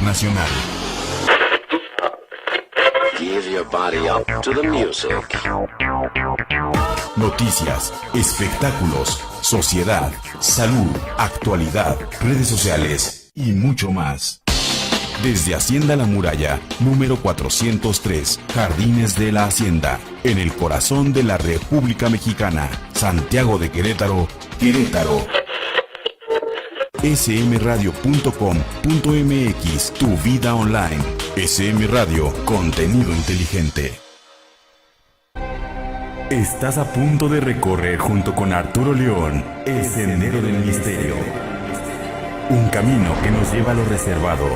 internacional. Give your body up to the music. Noticias, espectáculos, sociedad, salud, actualidad, redes sociales y mucho más. Desde Hacienda La Muralla, número 403, Jardines de la Hacienda, en el corazón de la República Mexicana, Santiago de Querétaro, Querétaro. smradio.com.mx, tu vida online. SM Radio, contenido inteligente. Estás a punto de recorrer junto con Arturo León el Sendero del Misterio. Un camino que nos lleva a lo reservado,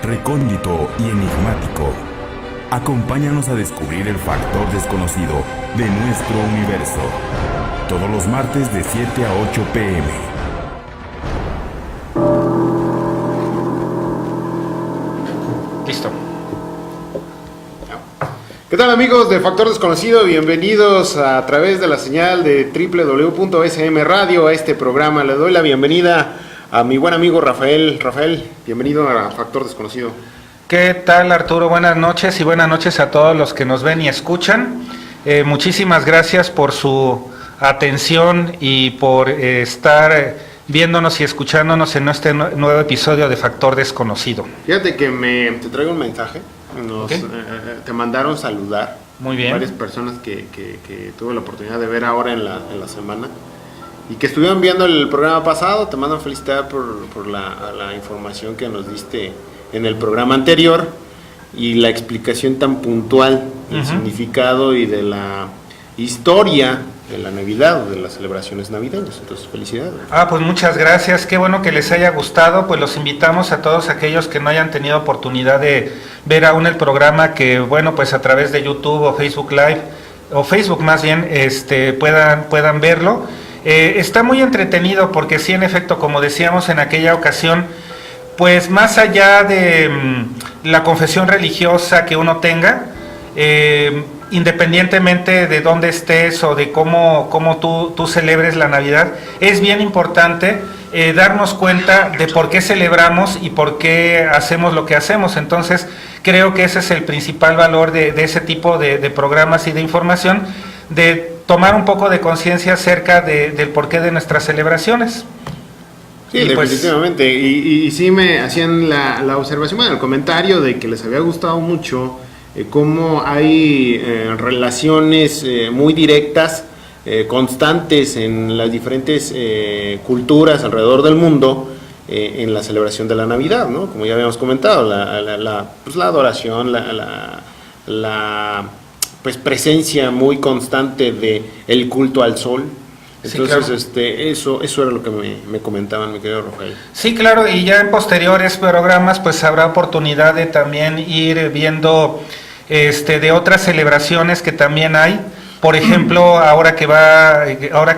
recóndito y enigmático. Acompáñanos a descubrir el factor desconocido de nuestro universo. Todos los martes de 7 a 8 p.m. Listo. ¿Qué tal, amigos de Factor Desconocido? Bienvenidos a través de la señal de www.sm Radio a este programa. Le doy la bienvenida a mi buen amigo Rafael. Rafael, bienvenido a Factor Desconocido. ¿Qué tal, Arturo? Buenas noches y buenas noches a todos los que nos ven y escuchan. Muchísimas gracias por su atención y por estar viéndonos y escuchándonos en este nuevo episodio de Factor Desconocido. Fíjate que te traigo un mensaje. Okay. Te mandaron saludar. Muy bien. Varias personas que tuve la oportunidad de ver ahora en la semana y que estuvieron viendo el programa pasado. Te mandan felicidad por la información que nos diste en el programa anterior y la explicación tan puntual del significado y de la historia de la Navidad o de las celebraciones navideñas. Entonces, felicidades. Pues muchas gracias, qué bueno que les haya gustado. Pues los invitamos a todos aquellos que no hayan tenido oportunidad de ver aún el programa, que bueno, pues a través de YouTube o Facebook Live, o Facebook más bien, puedan verlo. Está muy entretenido porque sí, en efecto, como decíamos en aquella ocasión, pues más allá de la confesión religiosa que uno tenga, independientemente de dónde estés o de cómo tú celebres la Navidad, es bien importante darnos cuenta de por qué celebramos y por qué hacemos lo que hacemos. Entonces, creo que ese es el principal valor de ese tipo de programas y de información, de tomar un poco de conciencia acerca del porqué de nuestras celebraciones. Sí, definitivamente. Y sí me hacían la observación, bueno, el comentario de que les había gustado mucho cómo hay relaciones muy directas, constantes en las diferentes culturas alrededor del mundo en la celebración de la Navidad, ¿no? Como ya habíamos comentado, la adoración, la pues presencia muy constante de el culto al sol. Entonces, sí, claro. Eso era lo que me comentaban, mi querido Rafael. Sí, claro, y ya en posteriores programas pues habrá oportunidad de también ir viendo de otras celebraciones que también hay. Por ejemplo, ahora que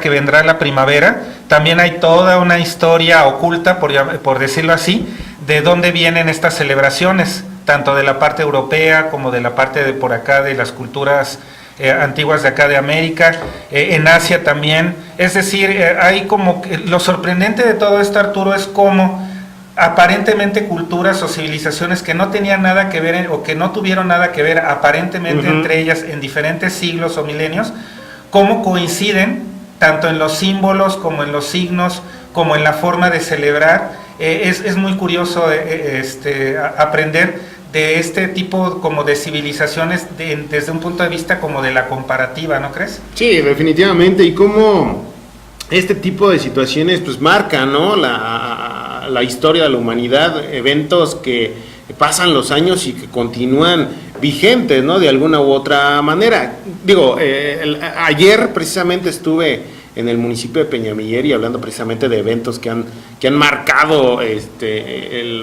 vendrá la primavera, también hay toda una historia oculta, por decirlo así, de dónde vienen estas celebraciones, tanto de la parte europea como de la parte de por acá de las culturas antiguas de acá de América, en Asia también. Es decir, hay como lo sorprendente de todo esto, Arturo, es cómo aparentemente culturas o civilizaciones que no tenían nada que ver o que no tuvieron nada que ver aparentemente entre ellas en diferentes siglos o milenios, cómo coinciden tanto en los símbolos como en los signos, como en la forma de celebrar. Es muy curioso aprender de este tipo como de civilizaciones desde un punto de vista como de la comparativa, ¿no crees? Sí, definitivamente, y cómo este tipo de situaciones pues marcan, ¿no?, la historia de la humanidad, eventos que pasan los años y que continúan vigentes, ¿no?, de alguna u otra manera. Digo, ayer precisamente estuve en el municipio de Peñamiller y hablando precisamente de eventos que han marcado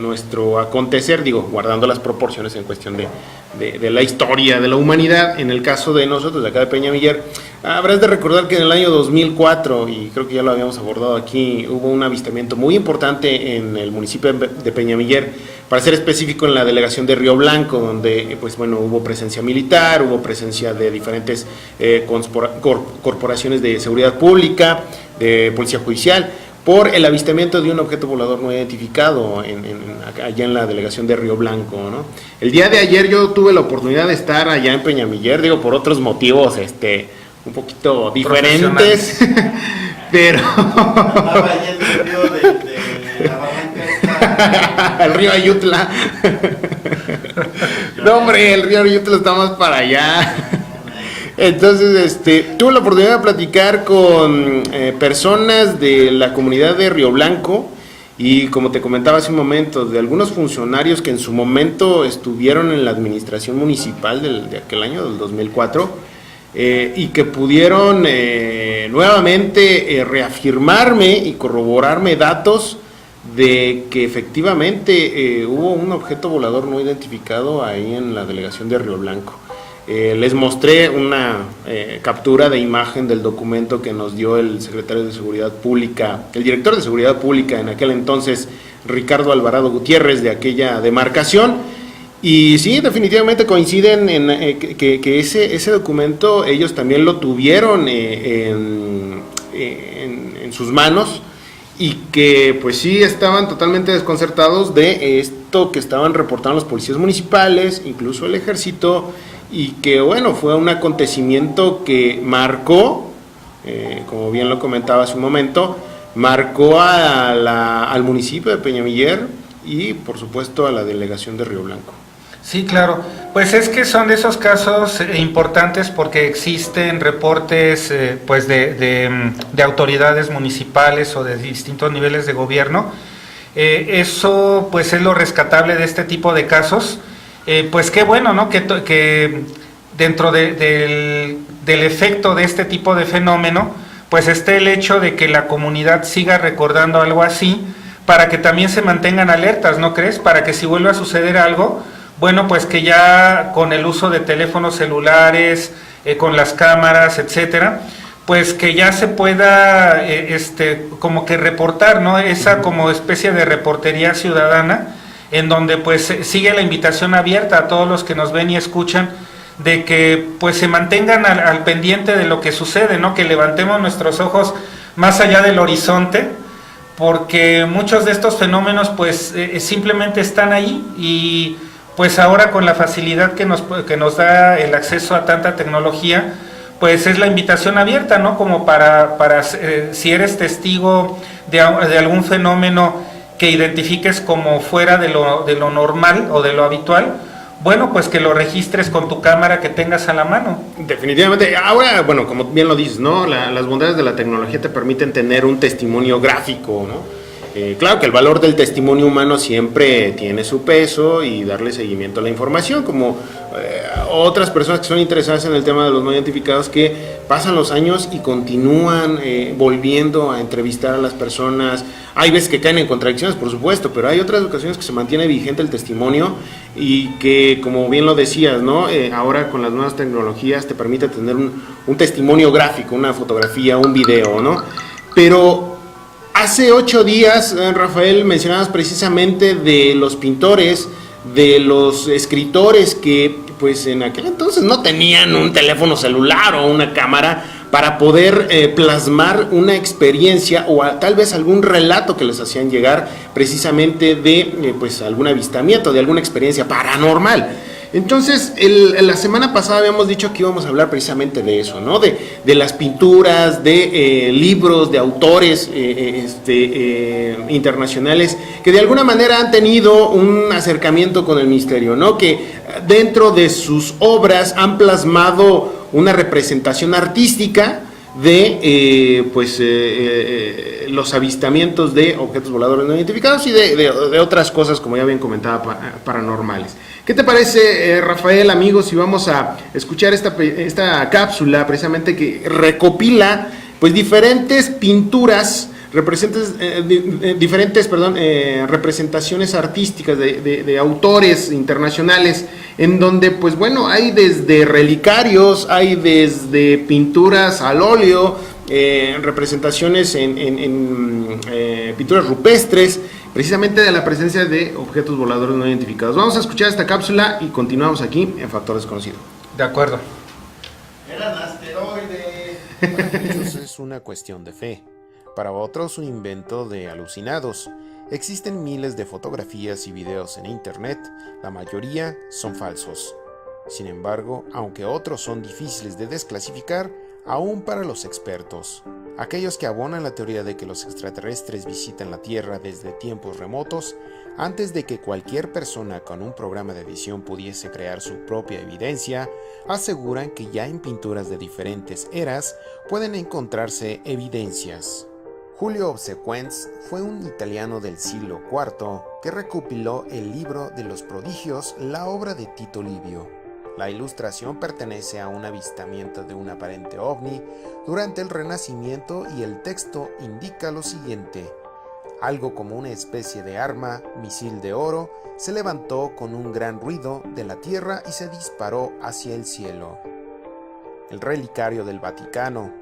nuestro acontecer, digo, guardando las proporciones en cuestión de la historia de la humanidad. En el caso de nosotros de acá de Peñamiller, habrás de recordar que en el año 2004, y creo que ya lo habíamos abordado aquí, hubo un avistamiento muy importante en el municipio de Peñamiller, para ser específico en la delegación de Río Blanco, donde pues bueno, hubo presencia militar, hubo presencia de diferentes corporaciones de seguridad pública, de policía judicial, por el avistamiento de un objeto volador no identificado allá en la delegación de Río Blanco, ¿no? El día de ayer yo tuve la oportunidad de estar allá en Peñamiller, digo, por otros motivos un poquito diferentes, pero... Estaba ahí en el río de la barranca. El río Ayutla. No, hombre, el río Ayutla está más para allá. Entonces, tuve la oportunidad de platicar con personas de la comunidad de Río Blanco y, como te comentaba hace un momento, de algunos funcionarios que en su momento estuvieron en la administración municipal de aquel año, del 2004, y que pudieron nuevamente reafirmarme y corroborarme datos de que efectivamente hubo un objeto volador no identificado ahí en la delegación de Río Blanco. Les mostré una captura de imagen del documento que nos dio el secretario de Seguridad Pública, el director de Seguridad Pública en aquel entonces, Ricardo Alvarado Gutiérrez, de aquella demarcación. Y sí, definitivamente coinciden en que ese documento ellos también lo tuvieron en sus manos, y que pues sí estaban totalmente desconcertados de esto que estaban reportando los policías municipales, incluso el ejército, y que bueno, fue un acontecimiento que marcó, como bien lo comentaba hace un momento, marcó al municipio de Peñamiller y por supuesto a la delegación de Río Blanco. Sí, claro. Pues es que son de esos casos importantes porque existen reportes pues de autoridades municipales o de distintos niveles de gobierno. Eso pues es lo rescatable de este tipo de casos. Pues qué bueno, ¿no? Que dentro del efecto de este tipo de fenómeno, pues esté el hecho de que la comunidad siga recordando algo así, para que también se mantengan alertas, ¿no crees? Para que si vuelve a suceder algo, bueno, pues que ya con el uso de teléfonos celulares, con las cámaras, etcétera, pues que ya se pueda como que reportar, ¿no? Esa como especie de reportería ciudadana, en donde pues sigue la invitación abierta a todos los que nos ven y escuchan, de que pues se mantengan al pendiente de lo que sucede, ¿no? Que levantemos nuestros ojos más allá del horizonte, porque muchos de estos fenómenos pues simplemente están ahí, y pues ahora con la facilidad que nos da el acceso a tanta tecnología, pues es la invitación abierta, ¿no? Como para si eres testigo de algún fenómeno que identifiques como fuera de lo normal o de lo habitual, bueno, pues que lo registres con tu cámara que tengas a la mano. Definitivamente. Ahora, bueno, como bien lo dices, ¿no? Las bondades de la tecnología te permiten tener un testimonio gráfico, ¿no? Claro que el valor del testimonio humano siempre tiene su peso, y darle seguimiento a la información, como otras personas que son interesadas en el tema de los no identificados, que pasan los años y continúan volviendo a entrevistar a las personas. Hay veces que caen en contradicciones, por supuesto, pero hay otras ocasiones que se mantiene vigente el testimonio, y que, como bien lo decías, ¿no? Ahora con las nuevas tecnologías te permite tener un testimonio gráfico, una fotografía, un video, ¿no? Pero hace 8 días, Rafael, mencionabas precisamente de los pintores, de los escritores que pues en aquel entonces no tenían un teléfono celular o una cámara para poder plasmar una experiencia o tal vez algún relato que les hacían llegar precisamente de pues algún avistamiento, de alguna experiencia paranormal. Entonces, la semana pasada habíamos dicho que íbamos a hablar precisamente de eso, ¿no? De las pinturas, de libros, de autores internacionales que de alguna manera han tenido un acercamiento con el misterio, ¿no? Que dentro de sus obras han plasmado una representación artística de los avistamientos de objetos voladores no identificados y de otras cosas, como ya bien comentaba, paranormales. ¿Qué te parece, Rafael, amigos, si vamos a escuchar esta cápsula precisamente que recopila pues diferentes pinturas, diferentes representaciones artísticas de autores internacionales, en donde pues bueno, hay desde relicarios, hay desde pinturas al óleo, representaciones en pinturas rupestres, precisamente de la presencia de objetos voladores no identificados. Vamos a escuchar esta cápsula y continuamos aquí en Factor Desconocido. De acuerdo. Eran asteroides. Muchos es una cuestión de fe. para otros un invento de alucinados. Existen miles de fotografías y videos en internet, la mayoría son falsos. Sin embargo, aunque otros son difíciles de desclasificar, aún para los expertos, aquellos que abonan la teoría de que los extraterrestres visitan la Tierra desde tiempos remotos, antes de que cualquier persona con un programa de edición pudiese crear su propia evidencia, aseguran que ya en pinturas de diferentes eras pueden encontrarse evidencias. Julio Obsequens fue un italiano del siglo IV que recopiló el libro de los prodigios, la obra de Tito Livio. La ilustración pertenece a un avistamiento de un aparente ovni durante el Renacimiento y el texto indica lo siguiente: algo como una especie de arma, misil de oro, se levantó con un gran ruido de la tierra y se disparó hacia el cielo. El relicario del Vaticano.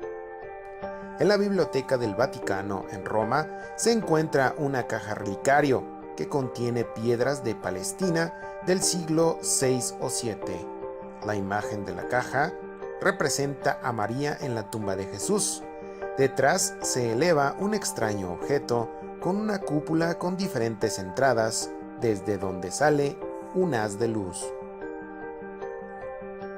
En la Biblioteca del Vaticano, en Roma, se encuentra una caja relicario que contiene piedras de Palestina del siglo VI o VII. La imagen de la caja representa a María en la tumba de Jesús. Detrás se eleva un extraño objeto con una cúpula con diferentes entradas, desde donde sale un haz de luz.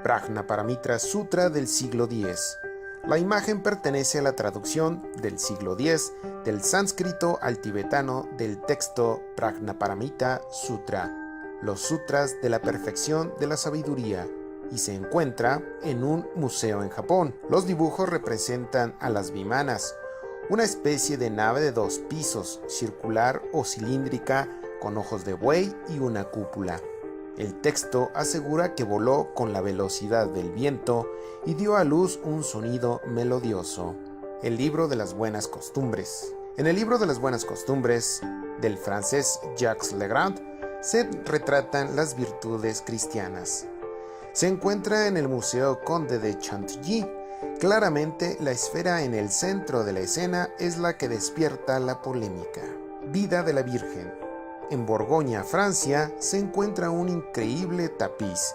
Prajnaparamita Sutra del siglo X. La imagen pertenece a la traducción del siglo X del sánscrito al tibetano del texto Prajnaparamita Sutra, los sutras de la perfección de la sabiduría, y se encuentra en un museo en Japón. Los dibujos representan a las vimanas, una especie de nave de 2 pisos, circular o cilíndrica, con ojos de buey y una cúpula. El texto asegura que voló con la velocidad del viento y dio a luz un sonido melodioso. El libro de las buenas costumbres. En el libro de las buenas costumbres, del francés Jacques Legrand, se retratan las virtudes cristianas. Se encuentra en el Museo Conde de Chantilly. Claramente, la esfera en el centro de la escena es la que despierta la polémica. Vida de la Virgen. En Borgoña, Francia, se encuentra un increíble tapiz,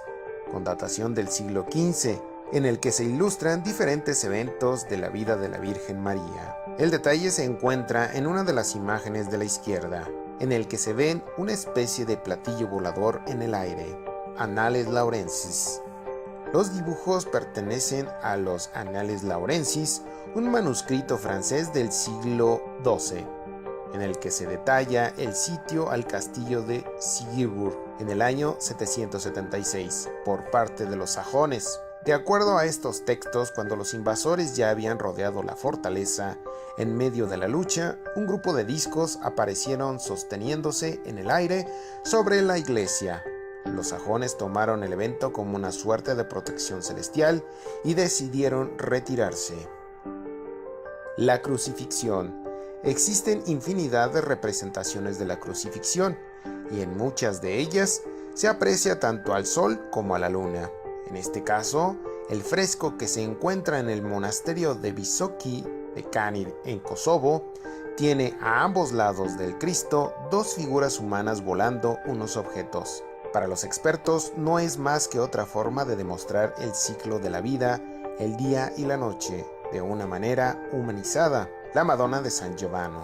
con datación del siglo XV, en el que se ilustran diferentes eventos de la vida de la Virgen María. El detalle se encuentra en una de las imágenes de la izquierda, en el que se ven una especie de platillo volador en el aire. Annales Laurensis. Los dibujos pertenecen a los Annales Laurensis, un manuscrito francés del siglo XII, en el que se detalla el sitio al castillo de Sigisburg en el año 776 por parte de los sajones. De acuerdo a estos textos, cuando los invasores ya habían rodeado la fortaleza, en medio de la lucha, un grupo de discos aparecieron sosteniéndose en el aire sobre la iglesia. Los sajones tomaron el evento como una suerte de protección celestial y decidieron retirarse. La crucifixión. Existen infinidad de representaciones de la crucifixión, y en muchas de ellas se aprecia tanto al sol como a la luna. En este caso, el fresco que se encuentra en el monasterio de Visoki de Kanir en Kosovo tiene a ambos lados del Cristo 2 figuras humanas volando unos objetos. Para los expertos no es más que otra forma de demostrar el ciclo de la vida, el día y la noche, de una manera humanizada. La Madonna de San Giovanni.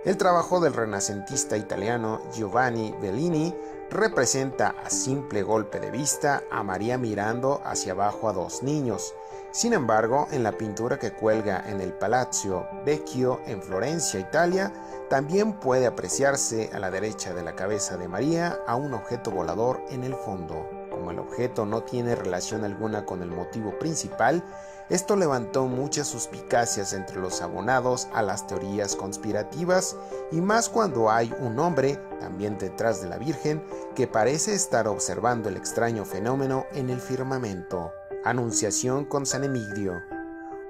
El trabajo del renacentista italiano Giovanni Bellini representa a simple golpe de vista a María mirando hacia abajo a 2 niños. Sin embargo, en la pintura que cuelga en el Palazzo Vecchio en Florencia, Italia, también puede apreciarse a la derecha de la cabeza de María a un objeto volador en el fondo. Como el objeto no tiene relación alguna con el motivo principal, esto levantó muchas suspicacias entre los abonados a las teorías conspirativas, y más cuando hay un hombre, también detrás de la Virgen, que parece estar observando el extraño fenómeno en el firmamento. Anunciación con San Emidio.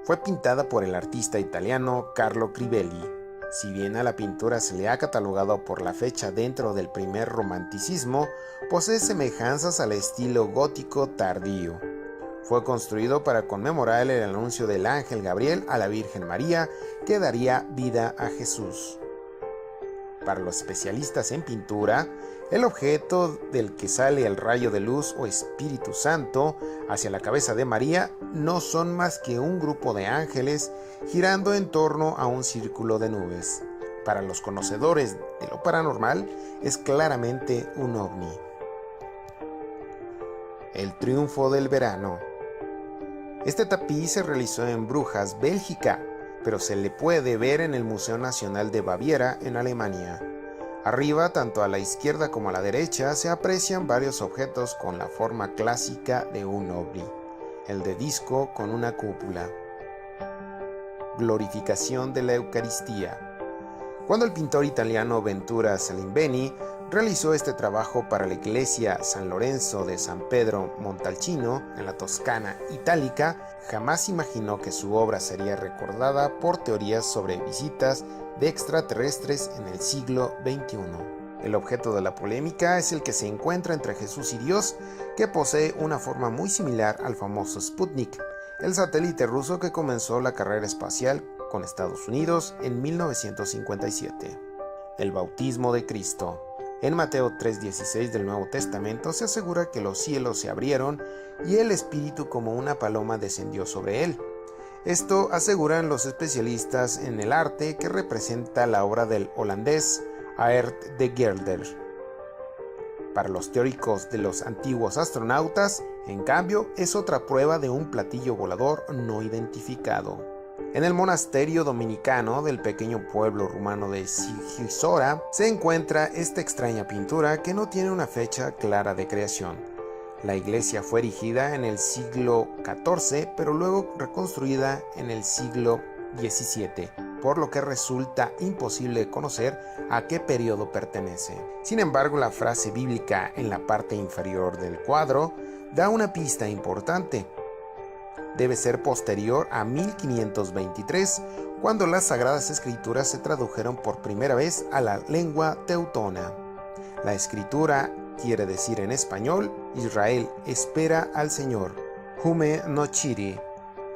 Fue pintada por el artista italiano Carlo Crivelli. Si bien a la pintura se le ha catalogado por la fecha dentro del primer romanticismo, posee semejanzas al estilo gótico tardío. Fue construido para conmemorar el anuncio del ángel Gabriel a la Virgen María, que daría vida a Jesús. Para los especialistas en pintura, El objeto del que sale el rayo de luz o Espíritu Santo hacia la cabeza de María no son más que un grupo de ángeles girando en torno a un círculo de nubes. Para los conocedores de lo paranormal, es claramente un ovni. El triunfo del verano. Este tapiz se realizó en Brujas, Bélgica, pero se le puede ver en el Museo Nacional de Baviera, en Alemania. Arriba, tanto a la izquierda como a la derecha, se aprecian varios objetos con la forma clásica de un ovni, el de disco con una cúpula. Glorificación de la Eucaristía. Cuando el pintor italiano Ventura Salimbeni realizó este trabajo para la iglesia San Lorenzo de San Pedro Montalcino, en la Toscana itálica, jamás imaginó que su obra sería recordada por teorías sobre visitas de extraterrestres en el siglo XXI. El objeto de la polémica es el que se encuentra entre Jesús y Dios, que posee una forma muy similar al famoso Sputnik, el satélite ruso que comenzó la carrera espacial con Estados Unidos en 1957. El bautismo de Cristo. En Mateo 3:16 del Nuevo Testamento se asegura que los cielos se abrieron y el Espíritu como una paloma descendió sobre él. Esto aseguran los especialistas en el arte, que representa la obra del holandés Aert de Gelder. Para los teóricos de los antiguos astronautas, en cambio, es otra prueba de un platillo volador no identificado. En el monasterio dominicano del pequeño pueblo rumano de Sighisora se encuentra esta extraña pintura que no tiene una fecha clara de creación. La iglesia fue erigida en el siglo XIV, pero luego reconstruida en el siglo XVII, por lo que resulta imposible conocer a qué periodo pertenece. Sin embargo, la frase bíblica en la parte inferior del cuadro da una pista importante. Debe ser posterior a 1523, cuando las Sagradas Escrituras se tradujeron por primera vez a la lengua teutona. La escritura quiere decir en español: Israel espera al Señor. Hume no Chiri.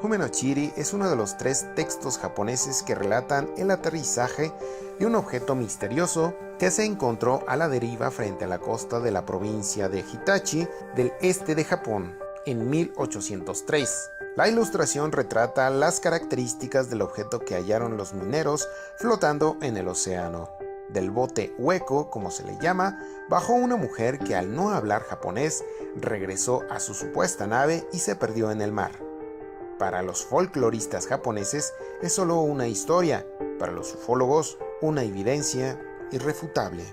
Hume no Chiri es uno de los 3 textos japoneses que relatan el aterrizaje de un objeto misterioso que se encontró a la deriva frente a la costa de la provincia de Hitachi del este de Japón en 1803. La ilustración retrata las características del objeto que hallaron los mineros flotando en el océano. Del bote hueco, como se le llama, bajó una mujer que, al no hablar japonés, regresó a su supuesta nave y se perdió en el mar. Para los folcloristas japoneses es solo una historia, para los ufólogos una evidencia irrefutable.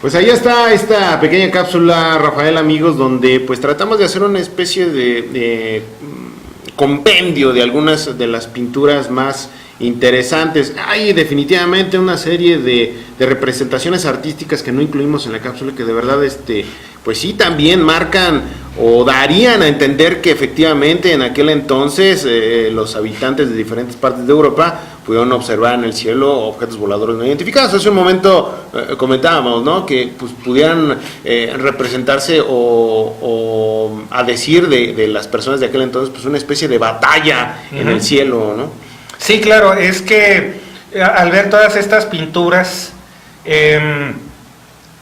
Pues ahí está esta pequeña cápsula, Rafael, amigos, donde pues tratamos de hacer una especie de compendio de algunas de las pinturas más interesantes. Hay definitivamente una serie de representaciones artísticas que no incluimos en la cápsula, que de verdad pues sí también marcan o darían a entender que efectivamente en aquel entonces los habitantes de diferentes partes de Europa pudieron observar en el cielo objetos voladores no identificados. Hace un momento comentábamos, ¿no?, que pues pudieran representarse o a decir de las personas de aquel entonces, pues una especie de batalla en el cielo, ¿no? Sí, claro, es que al ver todas estas pinturas,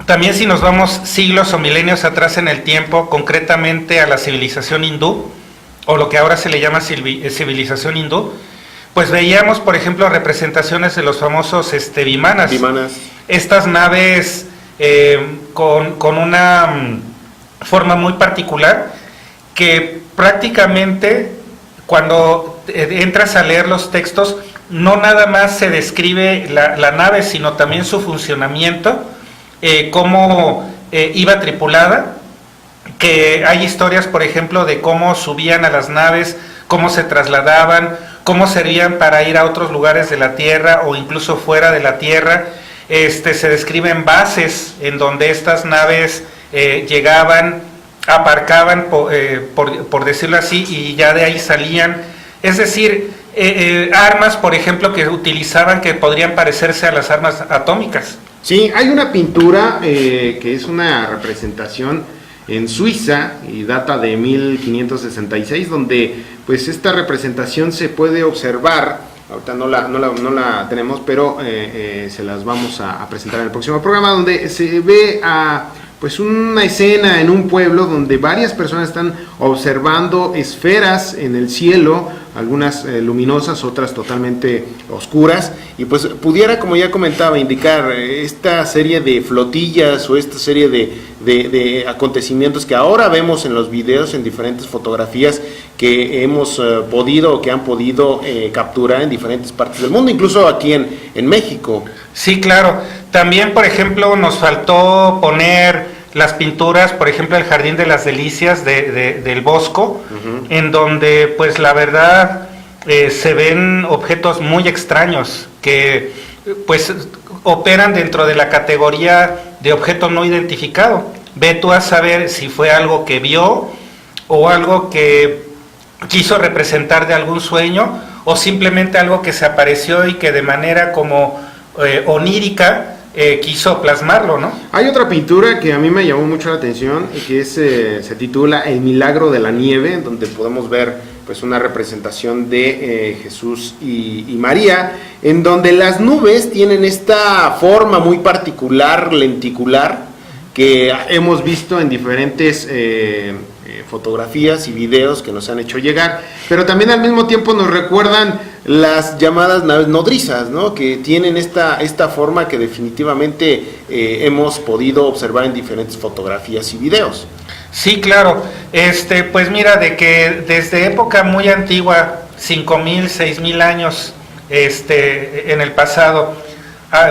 también si nos vamos siglos o milenios atrás en el tiempo, concretamente a la civilización hindú, o lo que ahora se le llama civilización hindú, pues veíamos, por ejemplo, representaciones de los famosos vimanas. Estas naves con una forma muy particular, que prácticamente cuando entras a leer los textos, no nada más se describe la nave, sino también su funcionamiento, cómo iba tripulada, que hay historias, por ejemplo, de cómo subían a las naves, cómo se trasladaban, cómo servían para ir a otros lugares de la Tierra o incluso fuera de la Tierra. Se describen bases en donde estas naves llegaban, aparcaban, por decirlo así, y ya de ahí salían. Es decir, armas, por ejemplo, que utilizaban que podrían parecerse a las armas atómicas. Sí, hay una pintura que es una representación en Suiza y data de 1566, donde pues esta representación se puede observar. Ahorita no la tenemos, pero se las vamos a presentar en el próximo programa, donde se ve pues una escena en un pueblo donde varias personas están observando esferas en el cielo, algunas luminosas, otras totalmente oscuras, y pues pudiera, como ya comentaba, indicar esta serie de flotillas o esta serie de acontecimientos que ahora vemos en los videos, en diferentes fotografías que hemos podido o que han podido capturar en diferentes partes del mundo, incluso aquí en México. Sí, claro. También, por ejemplo, nos faltó poner las pinturas, por ejemplo, el Jardín de las Delicias del Bosco, en donde, pues, la verdad, se ven objetos muy extraños que, pues, operan dentro de la categoría de objeto no identificado. Ve tú a saber si fue algo que vio o algo que quiso representar de algún sueño, o simplemente algo que se apareció y que de manera como onírica quiso plasmarlo, ¿no? Hay otra pintura que a mí me llamó mucho la atención, que es, se titula El Milagro de la Nieve, donde podemos ver pues una representación de Jesús y María, en donde las nubes tienen esta forma muy particular, lenticular, que hemos visto en diferentes fotografías y videos que nos han hecho llegar, pero también al mismo tiempo nos recuerdan las llamadas naves nodrizas, ¿no? Que tienen esta forma que definitivamente hemos podido observar en diferentes fotografías y videos. Sí, claro. Pues mira, de que desde época muy antigua, 5.000, 6.000 años en el pasado,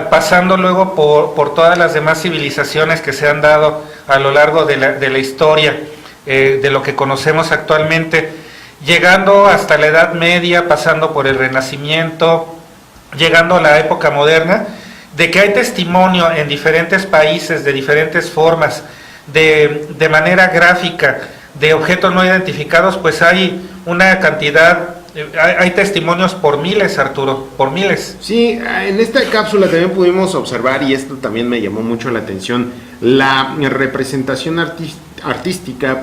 pasando luego por todas las demás civilizaciones que se han dado a lo largo de la historia, de lo que conocemos actualmente, llegando hasta la Edad Media, pasando por el Renacimiento, llegando a la época moderna, de que hay testimonio en diferentes países, de diferentes formas, de manera gráfica, de objetos no identificados, pues hay una cantidad, hay testimonios por miles, Arturo, por miles. Sí, en esta cápsula también pudimos observar, y esto también me llamó mucho la atención, la representación artística,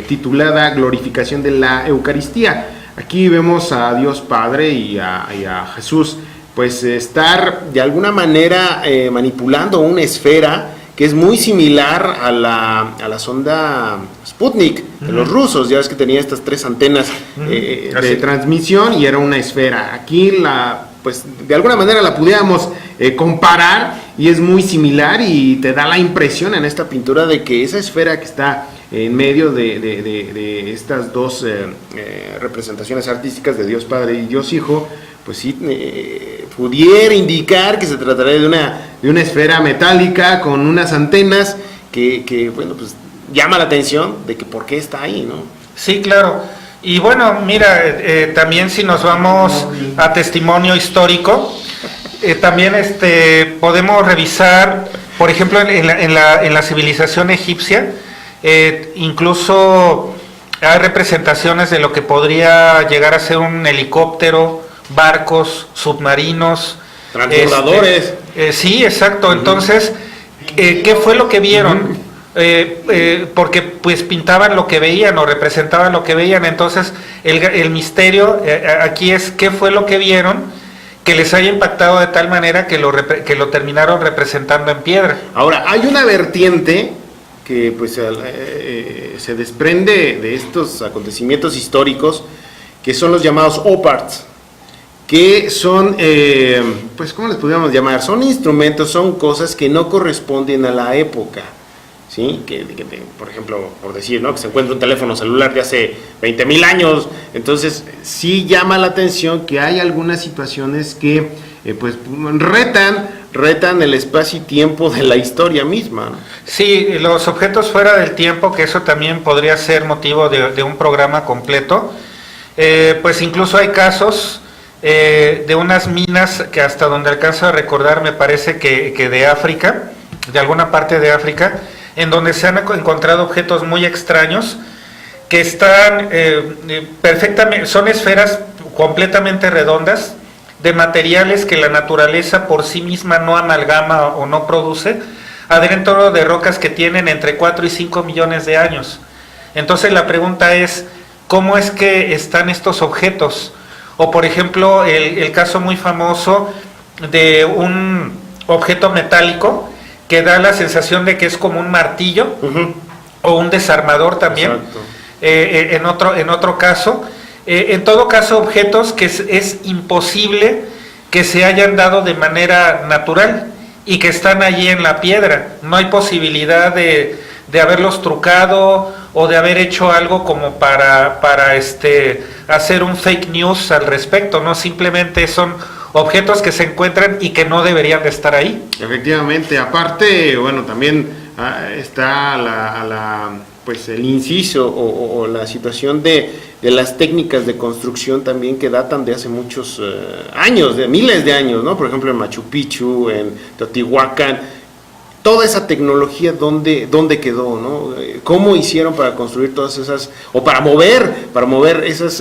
titulada Glorificación de la Eucaristía. Aquí vemos a Dios Padre y a Jesús, pues estar de alguna manera manipulando una esfera que es muy similar a la sonda Sputnik de los rusos. Ya ves que tenía estas 3 antenas de transmisión y era una esfera. Aquí pues de alguna manera la pudiéramos comparar, y es muy similar, y te da la impresión en esta pintura de que esa esfera que está en medio de estas dos representaciones artísticas de Dios Padre y Dios Hijo, pues sí pudiera indicar que se trataría de una esfera metálica con unas antenas que bueno, pues llama la atención de que por qué está ahí, ¿no? Sí, claro. Y bueno, mira, también si nos vamos a testimonio histórico, también podemos revisar, por ejemplo, en la civilización egipcia, incluso hay representaciones de lo que podría llegar a ser un helicóptero, barcos, submarinos, transbordadores. Sí, exacto. Entonces, ¿qué fue lo que vieron? Porque pues pintaban lo que veían o representaban lo que veían. Entonces el misterio aquí es qué fue lo que vieron que les haya impactado de tal manera que lo terminaron representando en piedra. Ahora, hay una vertiente que pues se desprende de estos acontecimientos históricos, que son los llamados OPARTs, que son, pues ¿cómo les podríamos llamar? Son instrumentos, son cosas que no corresponden a la época. ¿Sí? Por ejemplo, por decir, ¿no? Que se encuentra un teléfono celular de hace 20,000 años, entonces sí llama la atención que hay algunas situaciones que pues retan el espacio y tiempo de la historia misma, ¿no? Sí, los objetos fuera del tiempo, que eso también podría ser motivo de un programa completo. Pues incluso hay casos de unas minas que hasta donde alcanzo a recordar me parece que de África, de alguna parte de África, en donde se han encontrado objetos muy extraños que están perfectamente, son esferas completamente redondas, de materiales que la naturaleza por sí misma no amalgama o no produce, adentro de rocas que tienen entre 4 y 5 millones de años. Entonces la pregunta es, ¿cómo es que están estos objetos? O por ejemplo, el caso muy famoso de un objeto metálico que da la sensación de que es como un martillo, o un desarmador también, en otro caso. En todo caso, objetos que es imposible que se hayan dado de manera natural y que están allí en la piedra. No hay posibilidad de haberlos trucado o de haber hecho algo como para hacer un fake news al respecto, ¿no? Simplemente son objetos que se encuentran y que no deberían de estar ahí. Efectivamente, aparte, bueno, también está pues el inciso o la situación de las técnicas de construcción también que datan de hace muchos años, de miles de años, ¿no? Por ejemplo, en Machu Picchu, en Teotihuacán, toda esa tecnología, ¿dónde quedó, no? ¿Cómo hicieron para construir todas esas, o para mover esas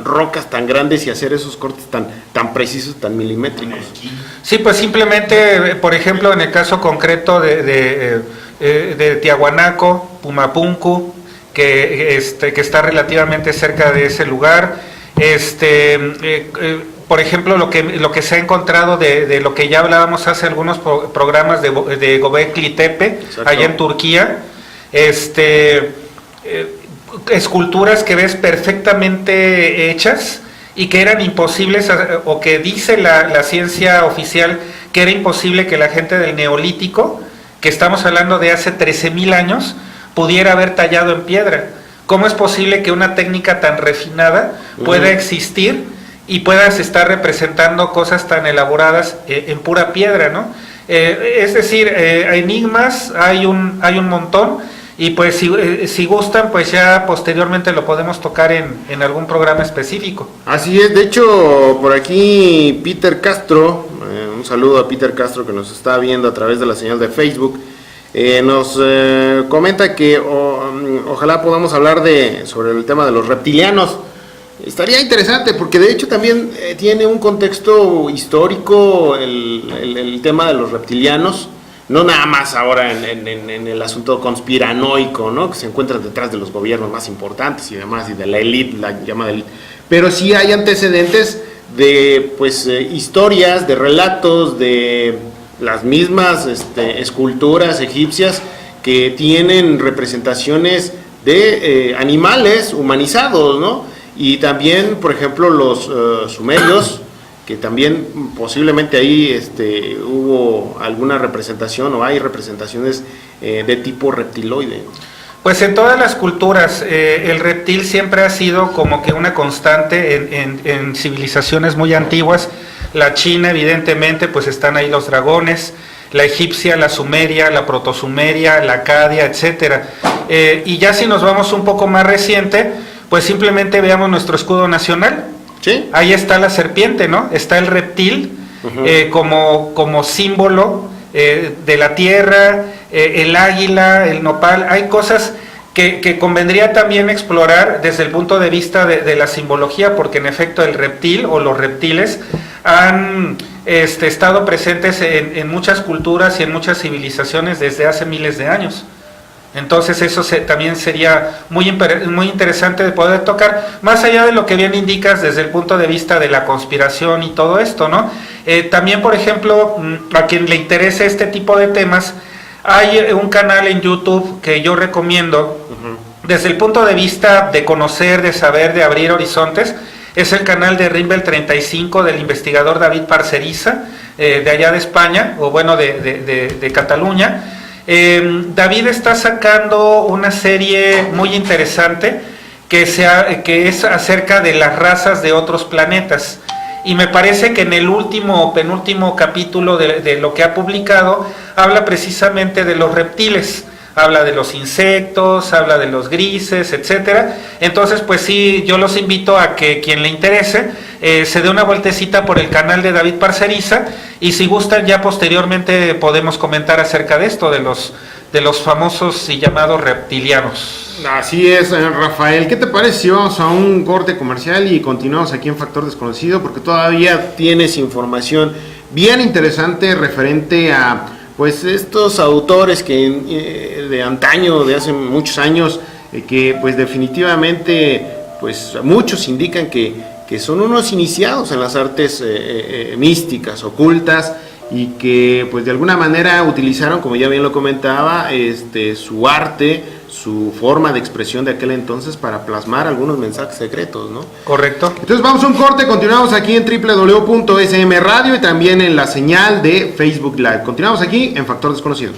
rocas tan grandes y hacer esos cortes tan precisos, tan milimétricos? Sí, pues simplemente, por ejemplo, en el caso concreto de Tiahuanaco, Pumapunku, que está relativamente cerca de ese lugar, por ejemplo, lo que se ha encontrado de lo que ya hablábamos hace algunos programas de Göbekli Tepe, allá en Turquía, esculturas que ves perfectamente hechas y que eran imposibles, o que dice la ciencia oficial que era imposible que la gente del Neolítico, que estamos hablando de hace 13,000 años, pudiera haber tallado en piedra. ¿Cómo es posible que una técnica tan refinada pueda existir y puedas estar representando cosas tan elaboradas en pura piedra, ¿no? Es decir, enigmas hay un montón, y pues si gustan, pues ya posteriormente lo podemos tocar en algún programa específico. Así es, de hecho, por aquí Peter Castro, un saludo a Peter Castro que nos está viendo a través de la señal de Facebook, nos comenta que ojalá podamos hablar sobre el tema de los reptilianos. Estaría interesante porque de hecho también tiene un contexto histórico el tema de los reptilianos, no nada más ahora en el asunto conspiranoico, ¿no? Que se encuentran detrás de los gobiernos más importantes y demás, y de la élite, la llamada élite, pero sí hay antecedentes de pues historias, de relatos, de las mismas esculturas egipcias que tienen representaciones de animales humanizados, ¿no? Y también, por ejemplo, los sumerios, que también posiblemente ahí hubo alguna representación, o hay representaciones de tipo reptiloide. Pues en todas las culturas el reptil siempre ha sido como que una constante en civilizaciones muy antiguas. La China, evidentemente, pues están ahí los dragones, la egipcia, la sumeria, la protosumeria, la acadia, etcétera. Y ya si nos vamos un poco más reciente, pues simplemente veamos nuestro escudo nacional. ¿Sí? Ahí está la serpiente, ¿no? Está el reptil como símbolo de la tierra, el águila, el nopal. Hay cosas que convendría también explorar desde el punto de vista de la simbología, porque en efecto el reptil o los reptiles han estado presentes en muchas culturas y en muchas civilizaciones desde hace miles de años. Entonces eso también sería muy interesante de poder tocar, más allá de lo que bien indicas desde el punto de vista de la conspiración y todo esto, ¿no? También, por ejemplo, a quien le interese este tipo de temas, hay un canal en YouTube que yo recomiendo, desde el punto de vista de conocer, de saber, de abrir horizontes. Es el canal de Rimbel 35 del investigador David Parceriza, de allá de España, o bueno, de Cataluña. David está sacando una serie muy interesante que es acerca de las razas de otros planetas, y me parece que en el penúltimo capítulo de lo que ha publicado habla precisamente de los reptiles, habla de los insectos, habla de los grises, etcétera. Entonces pues sí, yo los invito a que quien le interese se dé una vueltecita por el canal de David Parceriza, y si gustan ya posteriormente podemos comentar acerca de esto, de los famosos y llamados reptilianos. Así es, Rafael. ¿Qué te pareció? Vamos a un corte comercial y continuamos aquí en Factor Desconocido porque todavía tienes información bien interesante referente a pues estos autores que de antaño, de hace muchos años, que pues definitivamente pues muchos indican que son unos iniciados en las artes místicas, ocultas, y que pues de alguna manera utilizaron, como ya bien lo comentaba, su arte, su forma de expresión de aquel entonces para plasmar algunos mensajes secretos, ¿no? Correcto. Entonces vamos a un corte, continuamos aquí en www.sm Radio y también en la señal de Facebook Live. Continuamos aquí en Factor Desconocido.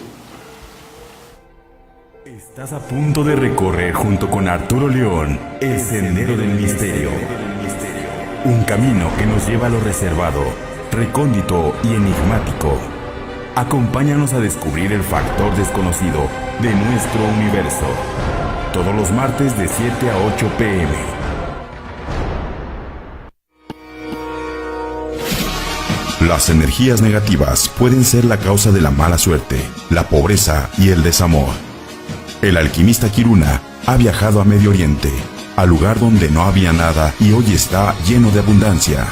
Estás a punto de recorrer junto con Arturo León el Sendero del Misterio. Un camino que nos lleva a lo reservado, recóndito y enigmático. Acompáñanos a descubrir el factor desconocido de nuestro universo. Todos los martes de 7 a 8 p.m. Las energías negativas pueden ser la causa de la mala suerte, la pobreza y el desamor. El alquimista Kiruna ha viajado a Medio Oriente, al lugar donde no había nada y hoy está lleno de abundancia.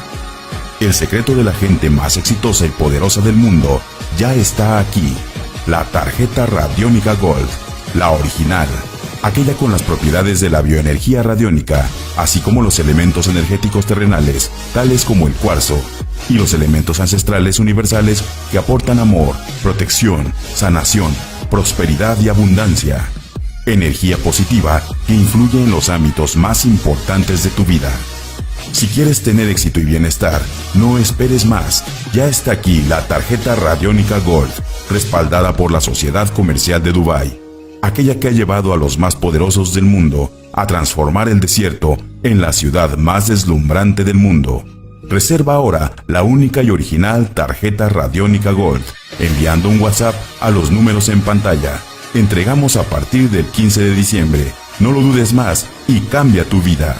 El secreto de la gente más exitosa y poderosa del mundo ya está aquí. La tarjeta radiónica Gold, la original, aquella con las propiedades de la bioenergía radiónica, así como los elementos energéticos terrenales, tales como el cuarzo, y los elementos ancestrales universales que aportan amor, protección, sanación, prosperidad y abundancia. Energía positiva que influye en los ámbitos más importantes de tu vida. Si quieres tener éxito y bienestar, no esperes más. Ya está aquí la tarjeta radiónica Gold, respaldada por la Sociedad Comercial de Dubái, aquella que ha llevado a los más poderosos del mundo a transformar el desierto en la ciudad más deslumbrante del mundo. Reserva ahora la única y original tarjeta radiónica Gold, enviando un WhatsApp a los números en pantalla. Entregamos a partir del 15 de diciembre. No lo dudes más y cambia tu vida.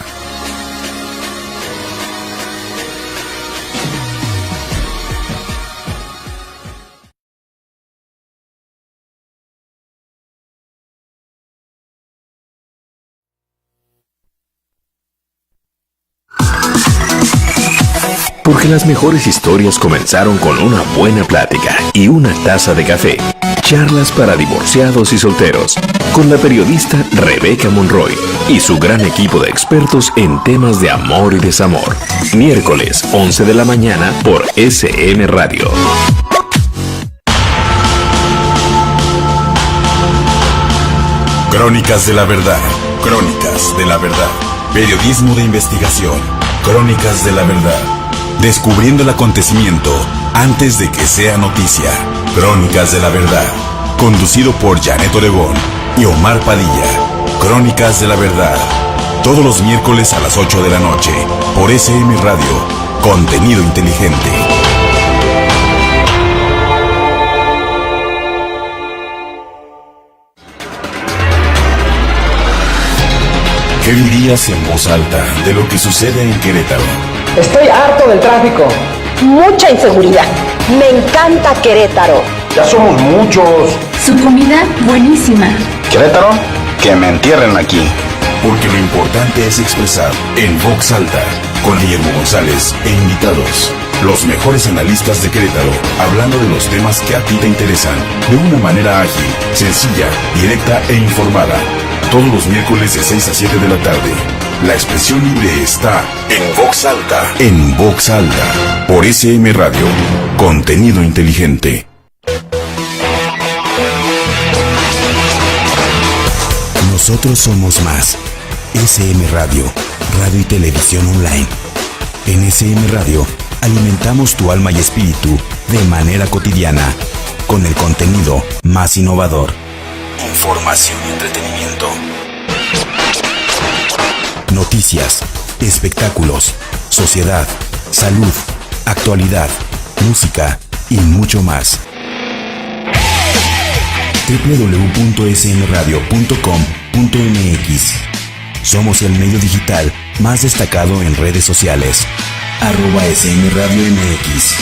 Porque las mejores historias comenzaron con una buena plática y una taza de café. Charlas para divorciados y solteros, con la periodista Rebeca Monroy y su gran equipo de expertos en temas de amor y desamor. Miércoles, 11 de la mañana por SM Radio. Crónicas de la verdad. Crónicas de la verdad. Periodismo de investigación. Crónicas de la verdad. Descubriendo el acontecimiento antes de que sea noticia. Crónicas de la verdad. Conducido por Janet Oregón y Omar Padilla. Crónicas de la verdad. Todos los miércoles a las 8 de la noche. Por SM Radio. Contenido inteligente. ¿Qué dirías en voz alta de lo que sucede en Querétaro? Estoy harto del tráfico. Mucha inseguridad. Me encanta Querétaro. Ya somos muchos. Su comida buenísima. Querétaro, que me entierren aquí. Porque lo importante es expresar en voz alta, con Guillermo González e invitados. Los mejores analistas de Querétaro, hablando de los temas que a ti te interesan, de una manera ágil, sencilla, directa e informada. Todos los miércoles de 6 a 7 de la tarde. La expresión libre está en voz alta. En voz alta. Por SM Radio. Contenido inteligente. Nosotros somos más. SM Radio. Radio y televisión online. En SM Radio alimentamos tu alma y espíritu de manera cotidiana. Con el contenido más innovador. Información y entretenimiento. Noticias, espectáculos, sociedad, salud, actualidad, música y mucho más. www.smradio.com.mx. Somos el medio digital más destacado en redes sociales. @SMRadioMX.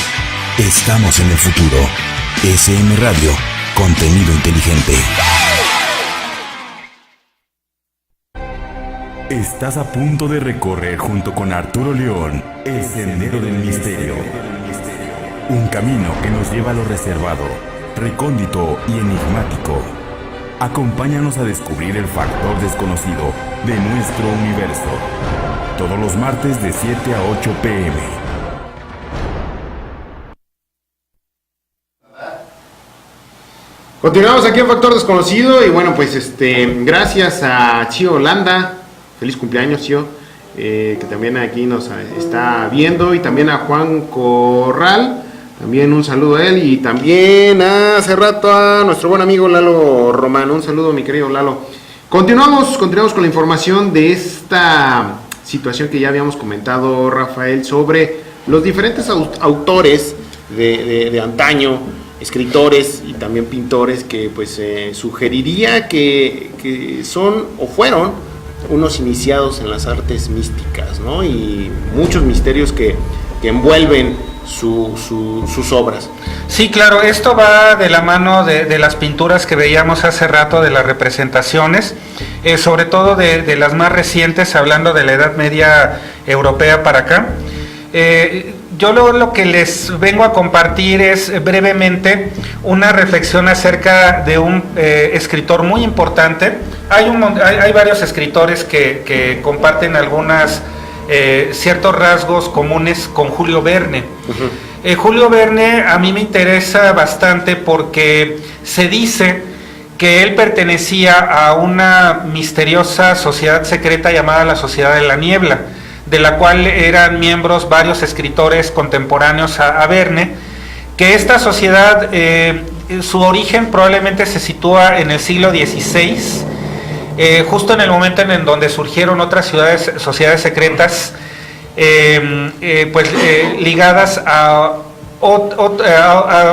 Estamos en el futuro. SM Radio, contenido inteligente. Estás a punto de recorrer junto con Arturo León el Sendero del Misterio. Un camino que nos lleva a lo reservado, recóndito y enigmático. Acompáñanos a descubrir el factor desconocido de nuestro universo. Todos los martes de 7 a 8 p.m. Continuamos aquí en Factor Desconocido y bueno, pues gracias a Chio Holanda, feliz cumpleaños Chio, que también aquí nos está viendo, y también a Juan Corral, también un saludo a él, y también hace rato a nuestro buen amigo Lalo Romano, un saludo mi querido Lalo. Continuamos con la información de esta situación que ya habíamos comentado, Rafael, sobre los diferentes autores de antaño, escritores y también pintores que pues sugeriría que son o fueron unos iniciados en las artes místicas, ¿no? Y muchos misterios que envuelven sus obras. Sí, claro, esto va de la mano de las pinturas que veíamos hace rato, de las representaciones, sobre todo de las más recientes, hablando de la Edad Media europea para acá. Yo lo que les vengo a compartir es brevemente una reflexión acerca de un escritor muy importante. Hay varios escritores que comparten ciertos rasgos comunes con Julio Verne. Uh-huh. Julio Verne a mí me interesa bastante porque se dice que él pertenecía a una misteriosa sociedad secreta llamada la Sociedad de la Niebla, de la cual eran miembros varios escritores contemporáneos a Verne, que esta sociedad, su origen probablemente se sitúa en el siglo XVI, justo en el momento en donde surgieron otras sociedades secretas, ligadas a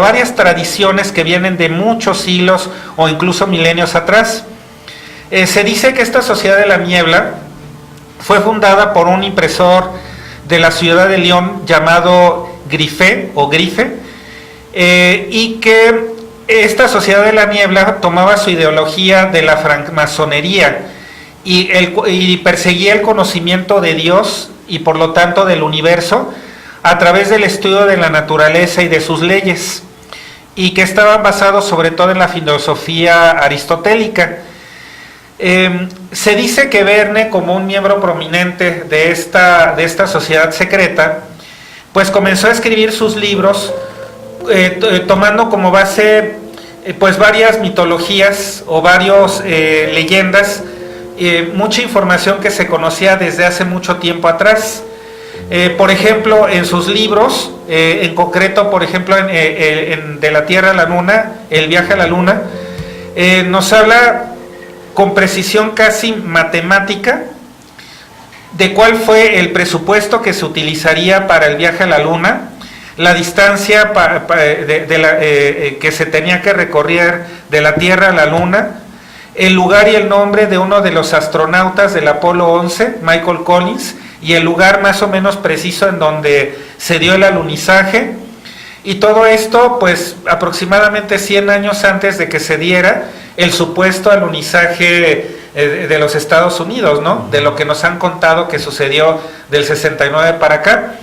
varias tradiciones que vienen de muchos siglos o incluso milenios atrás. Se dice que esta Sociedad de la Niebla fue fundada por un impresor de la ciudad de León llamado Grife, y que esta Sociedad de la Niebla tomaba su ideología de la francmasonería y perseguía el conocimiento de Dios y por lo tanto del universo a través del estudio de la naturaleza y de sus leyes, y que estaban basados sobre todo en la filosofía aristotélica. Se dice que Verne, como un miembro prominente de esta sociedad secreta, pues comenzó a escribir sus libros tomando como base pues varias mitologías o varias leyendas, mucha información que se conocía desde hace mucho tiempo atrás. Por ejemplo, en sus libros, en concreto, por ejemplo, de la Tierra a la Luna, el viaje a la Luna, nos habla con precisión casi matemática de cuál fue el presupuesto que se utilizaría para el viaje a la Luna, la distancia que se tenía que recorrer de la Tierra a la Luna, el lugar y el nombre de uno de los astronautas del Apolo 11, Michael Collins, y el lugar más o menos preciso en donde se dio el alunizaje, y todo esto pues aproximadamente 100 años antes de que se diera el supuesto alunizaje de los Estados Unidos, ¿no? De lo que nos han contado que sucedió del 69 para acá.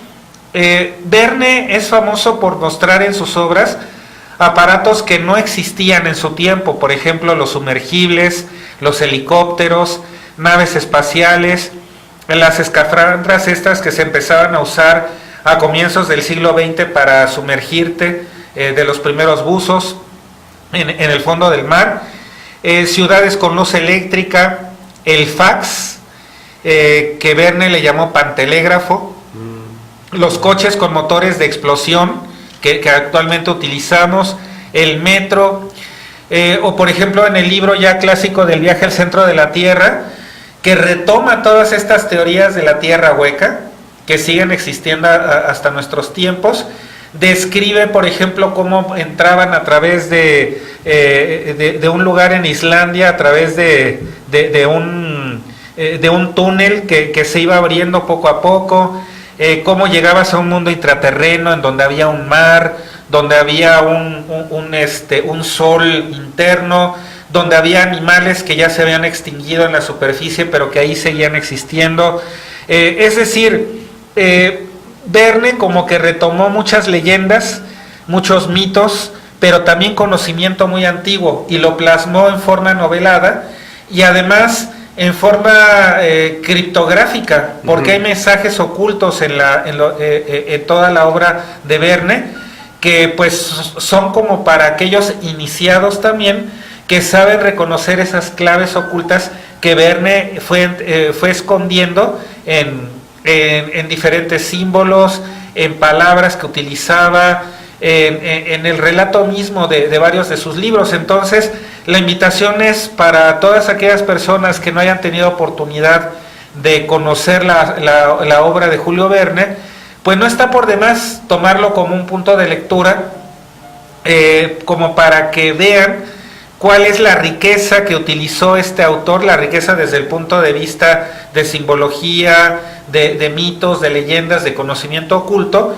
Verne es famoso por mostrar en sus obras aparatos que no existían en su tiempo, por ejemplo los sumergibles, los helicópteros, naves espaciales, las escafandras estas que se empezaban a usar a comienzos del siglo XX para sumergirte, de los primeros buzos en el fondo del mar, ciudades con luz eléctrica, el fax, que Verne le llamó pantelégrafo, los coches con motores de explosión que actualmente utilizamos, el metro, o por ejemplo en el libro ya clásico del viaje al centro de la Tierra, que retoma todas estas teorías de la Tierra hueca que siguen existiendo hasta nuestros tiempos. Describe, por ejemplo, cómo entraban a través de un lugar en Islandia, a través de un túnel que se iba abriendo poco a poco, cómo llegabas a un mundo intraterreno en donde había un mar, donde había un sol interno, donde había animales que ya se habían extinguido en la superficie, pero que ahí seguían existiendo. Es decir, Verne como que retomó muchas leyendas, muchos mitos, pero también conocimiento muy antiguo, y lo plasmó en forma novelada y además en forma criptográfica, porque hay mensajes ocultos en toda la obra de Verne, que pues son como para aquellos iniciados también, que saben reconocer esas claves ocultas que Verne fue escondiendo en diferentes símbolos, en palabras que utilizaba, en el relato mismo de varios de sus libros. Entonces, la invitación es para todas aquellas personas que no hayan tenido oportunidad de conocer la obra de Julio Verne, pues no está por demás tomarlo como un punto de lectura, como para que vean cuál es la riqueza que utilizó este autor, la riqueza desde el punto de vista de simbología, de mitos, de leyendas, de conocimiento oculto,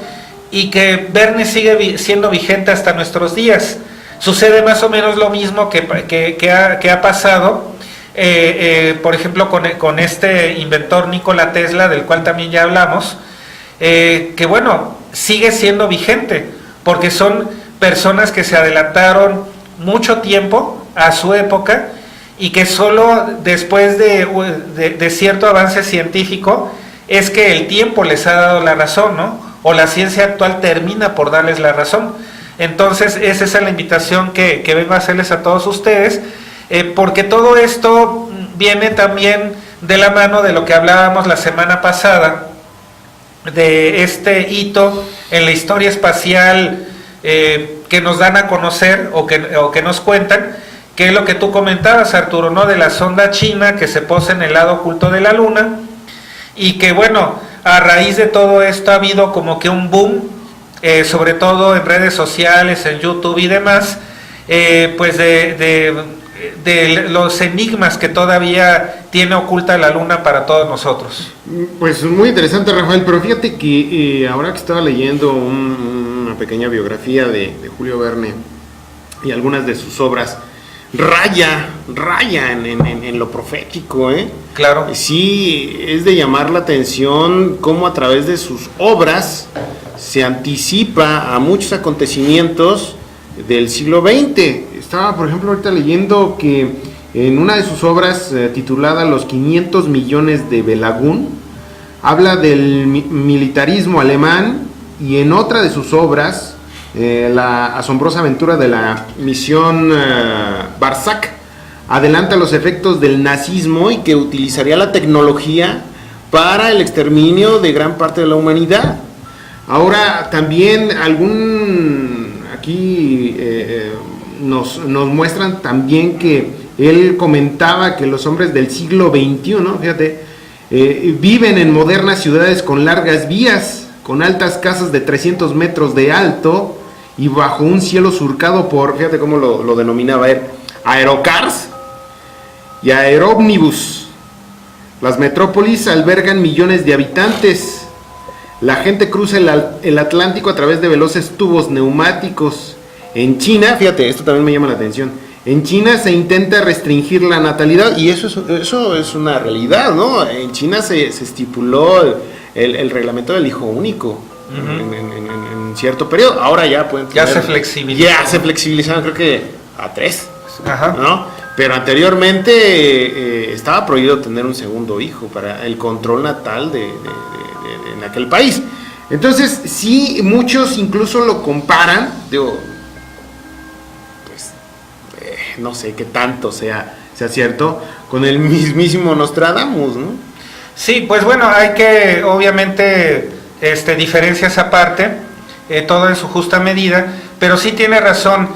y que Verne sigue siendo vigente hasta nuestros días. Sucede más o menos lo mismo que ha pasado, por ejemplo, con este inventor Nikola Tesla, del cual también ya hablamos, que bueno, sigue siendo vigente, porque son personas que se adelantaron mucho tiempo a su época, y que solo después de cierto avance científico es que el tiempo les ha dado la razón, ¿no? O la ciencia actual termina por darles la razón. Entonces, esa es la invitación que vengo a hacerles a todos ustedes, porque todo esto viene también de la mano de lo que hablábamos la semana pasada, de este hito en la historia espacial que nos dan a conocer o que nos cuentan, que es lo que tú comentabas, Arturo, ¿no? De la sonda china que se posa en el lado oculto de la Luna, y que bueno, a raíz de todo esto ha habido como que un boom, sobre todo en redes sociales, en YouTube y demás, pues de los enigmas que todavía tiene oculta la Luna para todos nosotros. Pues muy interesante, Rafael, pero fíjate que ahora que estaba leyendo una pequeña biografía de Julio Verne y algunas de sus obras, raya en lo profético, Claro. Sí, es de llamar la atención cómo a través de sus obras se anticipa a muchos acontecimientos del siglo XX. Estaba, por ejemplo, ahorita leyendo que en una de sus obras titulada Los 500 millones de Belagún, habla del militarismo alemán, y en otra de sus obras, La asombrosa aventura de la misión Barsac, adelanta los efectos del nazismo y que utilizaría la tecnología para el exterminio de gran parte de la humanidad. Ahora también aquí nos muestran también que él comentaba que los hombres del siglo XXI, fíjate, viven en modernas ciudades con largas vías, con altas casas de 300 metros de alto y bajo un cielo surcado por, fíjate cómo lo denominaba él, aerocars y aerómnibus. Las metrópolis albergan millones de habitantes. La gente cruza el Atlántico a través de veloces tubos neumáticos. En China, fíjate, esto también me llama la atención, en China se intenta restringir la natalidad, y eso es una realidad, ¿no? En China se estipuló el reglamento del hijo único. Uh-huh. en cierto periodo. Ahora ya pueden tener, se flexibilizaron, creo que a 3. Ajá. ¿No? Pero anteriormente estaba prohibido tener un segundo hijo para el control natal en aquel país. Entonces, sí, muchos incluso lo comparan, digo, pues, no sé qué tanto sea cierto, con el mismísimo Nostradamus, ¿no? Sí, pues bueno, hay que, obviamente, diferencias aparte, todo en su justa medida, pero sí tiene razón.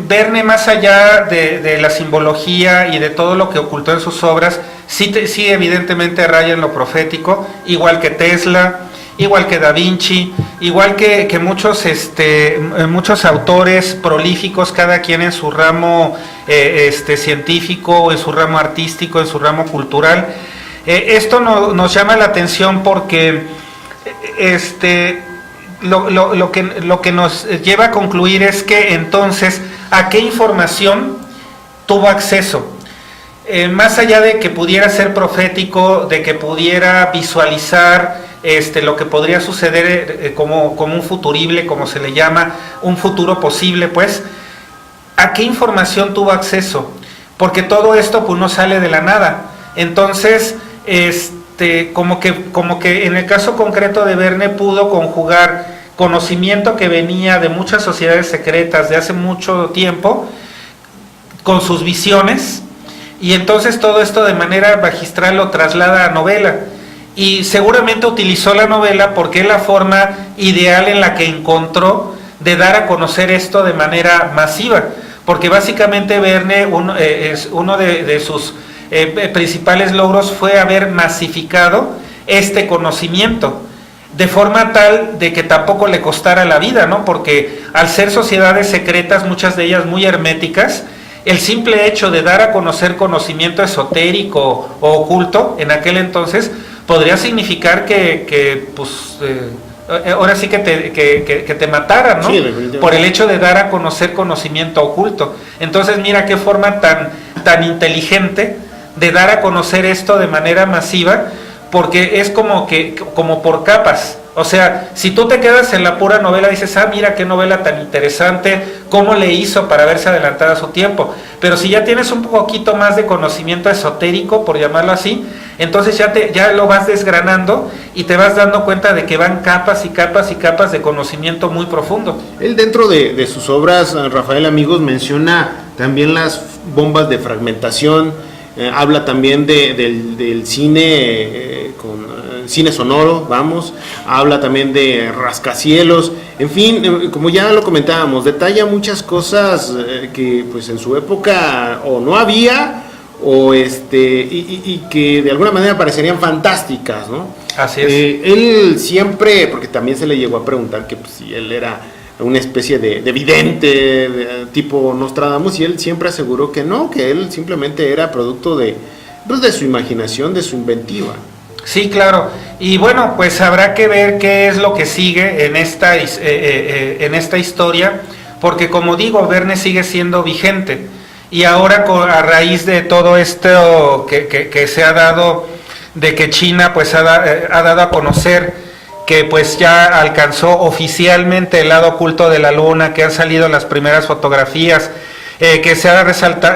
Verne, más allá de la simbología y de todo lo que ocultó en sus obras, sí evidentemente raya en lo profético, igual que Tesla, igual que Da Vinci, igual que muchos autores prolíficos, cada quien en su ramo científico, en su ramo artístico, en su ramo cultural. Esto nos llama la atención porque lo que nos lleva a concluir es que entonces, ¿a qué información tuvo acceso. Más allá de que pudiera ser profético, de que pudiera visualizar lo que podría suceder como un futurible, como se le llama, un futuro posible, pues, ¿a qué información tuvo acceso? Porque todo esto pues no sale de la nada. Entonces, como que en el caso concreto de Verne pudo conjugar conocimiento que venía de muchas sociedades secretas de hace mucho tiempo con sus visiones, y entonces todo esto de manera magistral lo traslada a novela, y seguramente utilizó la novela porque es la forma ideal en la que encontró de dar a conocer esto de manera masiva, porque básicamente Verne, uno de sus principales logros fue haber masificado este conocimiento, de forma tal de que tampoco le costara la vida, ¿no? Porque al ser sociedades secretas, muchas de ellas muy herméticas, el simple hecho de dar a conocer conocimiento esotérico o oculto en aquel entonces podría significar que ahora sí que te mataran, ¿no? Sí, por el hecho de dar a conocer conocimiento oculto. Entonces mira qué forma tan inteligente de dar a conocer esto de manera masiva, porque es como por capas. O sea, si tú te quedas en la pura novela, dices, mira qué novela tan interesante, cómo le hizo para haberse adelantado a su tiempo. Pero si ya tienes un poquito más de conocimiento esotérico, por llamarlo así, entonces ya lo vas desgranando y te vas dando cuenta de que van capas y capas y capas de conocimiento muy profundo. Él dentro de sus obras, Rafael Amigos, menciona también las bombas de fragmentación, habla también del cine cine sonoro, habla también de rascacielos, en fin, como ya lo comentábamos, detalla muchas cosas que pues en su época o no había, o y que de alguna manera parecerían fantásticas, ¿no? Así es. Él siempre, porque también se le llegó a preguntar que pues, si él era una especie de vidente, tipo Nostradamus, y él siempre aseguró que no, que él simplemente era producto de su imaginación, de su inventiva. Sí, claro. Y bueno, pues habrá que ver qué es lo que sigue en esta historia, porque como digo, Verne sigue siendo vigente. Y ahora a raíz de todo esto que se ha dado, de que China pues ha dado a conocer que pues ya alcanzó oficialmente el lado oculto de la luna, que han salido las primeras fotografías, que se ha resaltado,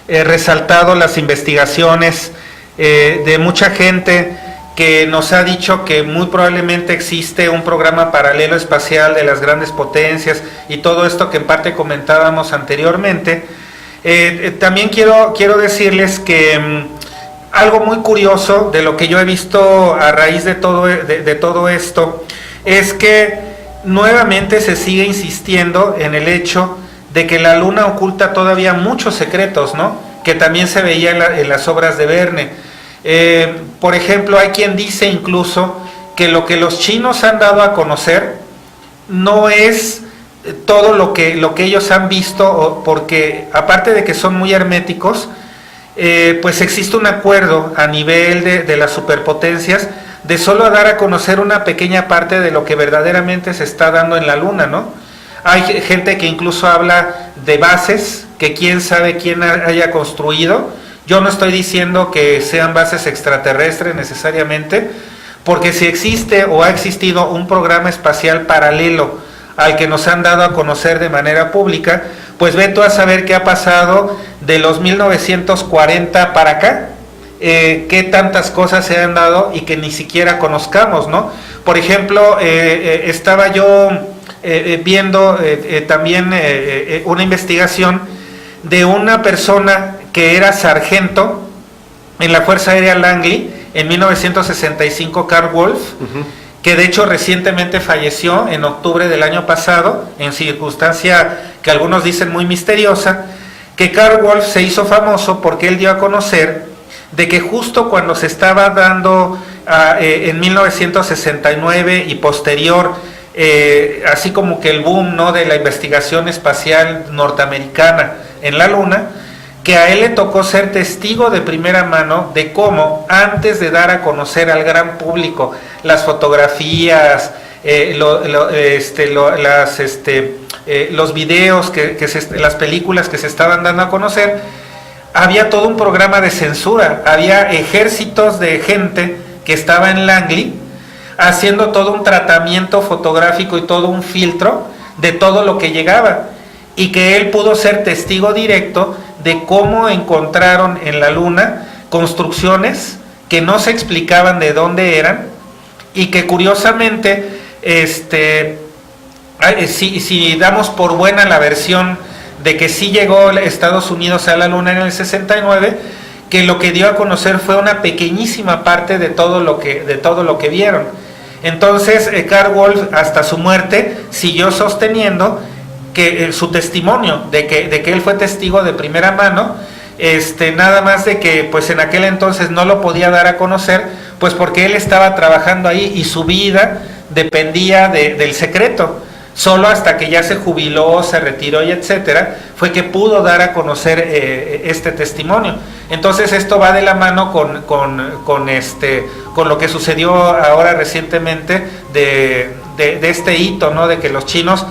resaltado las investigaciones de mucha gente que nos ha dicho que muy probablemente existe un programa paralelo espacial de las grandes potencias y todo esto que en parte comentábamos anteriormente. También quiero decirles que algo muy curioso de lo que yo he visto a raíz de todo esto es que nuevamente se sigue insistiendo en el hecho de que la luna oculta todavía muchos secretos, ¿no? Que también se veía en las obras de Verne. Por ejemplo, hay quien dice incluso que lo que los chinos han dado a conocer no es todo lo que ellos han visto, porque aparte de que son muy herméticos, pues existe un acuerdo a nivel de las superpotencias de solo dar a conocer una pequeña parte de lo que verdaderamente se está dando en la luna, ¿no? Hay gente que incluso habla de bases que quién sabe quién haya construido. Yo no estoy diciendo que sean bases extraterrestres necesariamente, porque si existe o ha existido un programa espacial paralelo al que nos han dado a conocer de manera pública, pues ve tú a saber qué ha pasado de los 1940 para acá, qué tantas cosas se han dado y que ni siquiera conozcamos, ¿no? Por ejemplo, estaba yo viendo también una investigación de una persona que era sargento en la Fuerza Aérea Langley en 1965, Carl Wolf, que de hecho recientemente falleció en octubre del año pasado, en circunstancia que algunos dicen muy misteriosa, que Carl Wolf se hizo famoso porque él dio a conocer de que justo cuando se estaba dando en 1969 y posterior, así como que el boom, ¿no?, de la investigación espacial norteamericana en la Luna, que a él le tocó ser testigo de primera mano de cómo antes de dar a conocer al gran público las fotografías, los videos, las películas que se estaban dando a conocer, había todo un programa de censura, había ejércitos de gente que estaba en Langley haciendo todo un tratamiento fotográfico y todo un filtro de todo lo que llegaba, y que él pudo ser testigo directo de cómo encontraron en la Luna construcciones que no se explicaban de dónde eran, y que curiosamente, si damos por buena la versión de que sí llegó Estados Unidos a la Luna en el 69, que lo que dio a conocer fue una pequeñísima parte de todo lo que vieron. Entonces Karl Wolf hasta su muerte siguió sosteniendo que su testimonio de que él fue testigo de primera mano, nada más de que pues en aquel entonces no lo podía dar a conocer, pues porque él estaba trabajando ahí y su vida dependía del secreto. Solo hasta que ya se jubiló, se retiró y etcétera, fue que pudo dar a conocer este testimonio. Entonces esto va de la mano con lo que sucedió ahora recientemente de este hito, ¿no? De que los chinos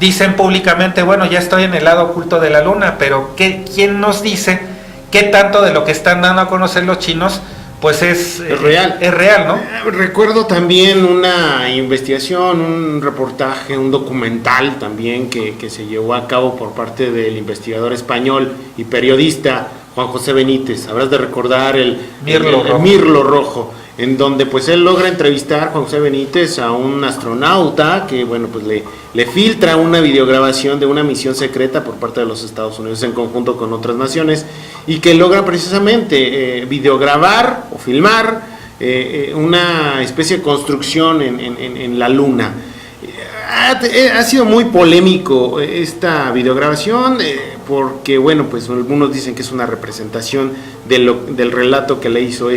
dicen públicamente, bueno, ya estoy en el lado oculto de la Luna, pero ¿quién nos dice qué tanto de lo que están dando a conocer los chinos pues es real? Es real, ¿no? Recuerdo también una investigación, un reportaje, un documental también que se llevó a cabo por parte del investigador español y periodista Juan José Benítez. Habrás de recordar el Mirlo Rojo, en donde pues él logra entrevistar, Juan José Benítez, a un astronauta que bueno pues le filtra una videograbación de una misión secreta por parte de los Estados Unidos en conjunto con otras naciones, y que logra precisamente videograbar o filmar una especie de construcción en la Luna. Ha sido muy polémico esta videograbación porque bueno pues algunos dicen que es una representación del relato que le hizo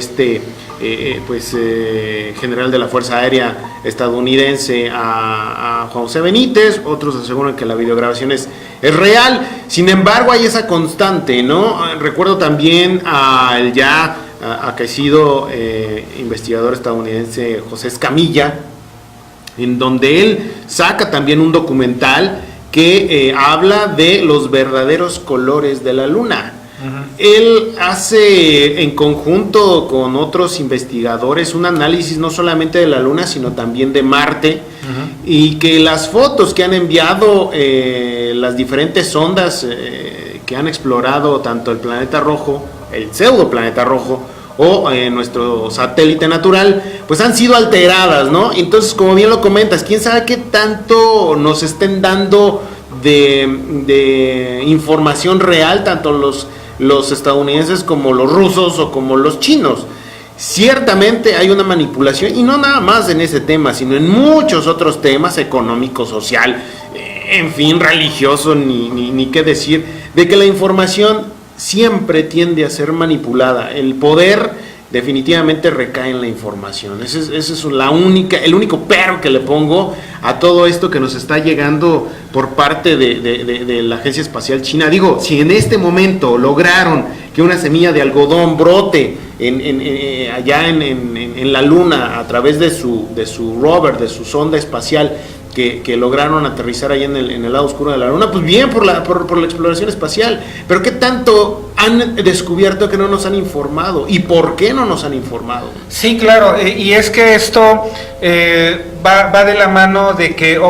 general de la Fuerza Aérea estadounidense a Juan José Benítez. Otros aseguran que la videograbación es real. Sin embargo, hay esa constante, ¿no? Recuerdo también al ya acaecido investigador estadounidense José Escamilla, en donde él saca también un documental que habla de los verdaderos colores de la Luna. Él hace en conjunto con otros investigadores un análisis no solamente de la Luna sino también de Marte, y que las fotos que han enviado las diferentes sondas que han explorado tanto el planeta rojo, el pseudo planeta rojo, o nuestro satélite natural, pues han sido alteradas, ¿no? Entonces, como bien lo comentas, quién sabe qué tanto nos estén dando de información real, tanto los estadounidenses como los rusos o como los chinos. Ciertamente hay una manipulación, y no nada más en ese tema, sino en muchos otros temas, económico, social, en fin, religioso, ni qué decir, de que la información siempre tiende a ser manipulada. El poder definitivamente recae en la información. Ese es el único pero que le pongo a todo esto que nos está llegando por parte de la Agencia Espacial China. Digo, si en este momento lograron que una semilla de algodón brote allá en la Luna a través de su rover, de su sonda espacial, que lograron aterrizar ahí en el lado oscuro de la Luna, pues bien por la exploración espacial. Pero ¿qué tanto han descubierto que no nos han informado? ¿Y por qué no nos han informado? Sí, claro, y es que esto va de la mano de que,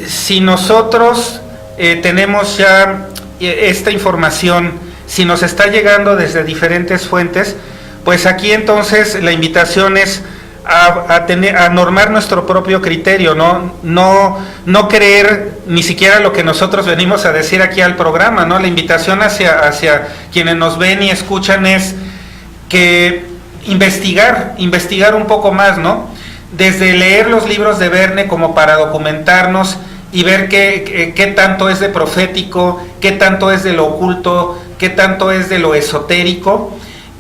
si nosotros tenemos ya esta información, si nos está llegando desde diferentes fuentes, pues aquí entonces la invitación es a normar nuestro propio criterio, no creer ni siquiera lo que nosotros venimos a decir aquí al programa, ¿no? La invitación hacia quienes nos ven y escuchan es que investigar un poco más, ¿no? Desde leer los libros de Verne como para documentarnos y ver qué tanto es de profético, qué tanto es de lo oculto, qué tanto es de lo esotérico,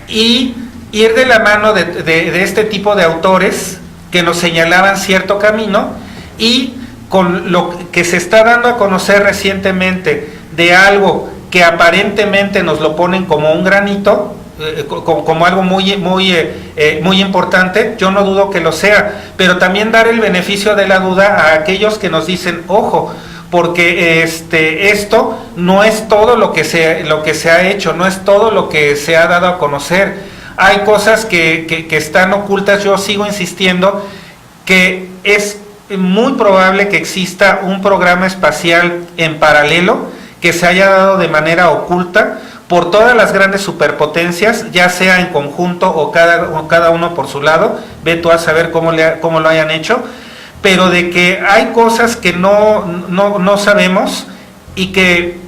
y ir de la mano de este tipo de autores que nos señalaban cierto camino, y con lo que se está dando a conocer recientemente de algo que aparentemente nos lo ponen como un granito, como algo muy importante. Yo no dudo que lo sea, pero también dar el beneficio de la duda a aquellos que nos dicen, ojo, porque esto no es todo lo que se ha hecho, no es todo lo que se ha dado a conocer. Hay cosas que están ocultas. Yo sigo insistiendo que es muy probable que exista un programa espacial en paralelo que se haya dado de manera oculta por todas las grandes superpotencias, ya sea en conjunto o cada uno por su lado. Ve tú a saber cómo lo hayan hecho, pero de que hay cosas que no sabemos y que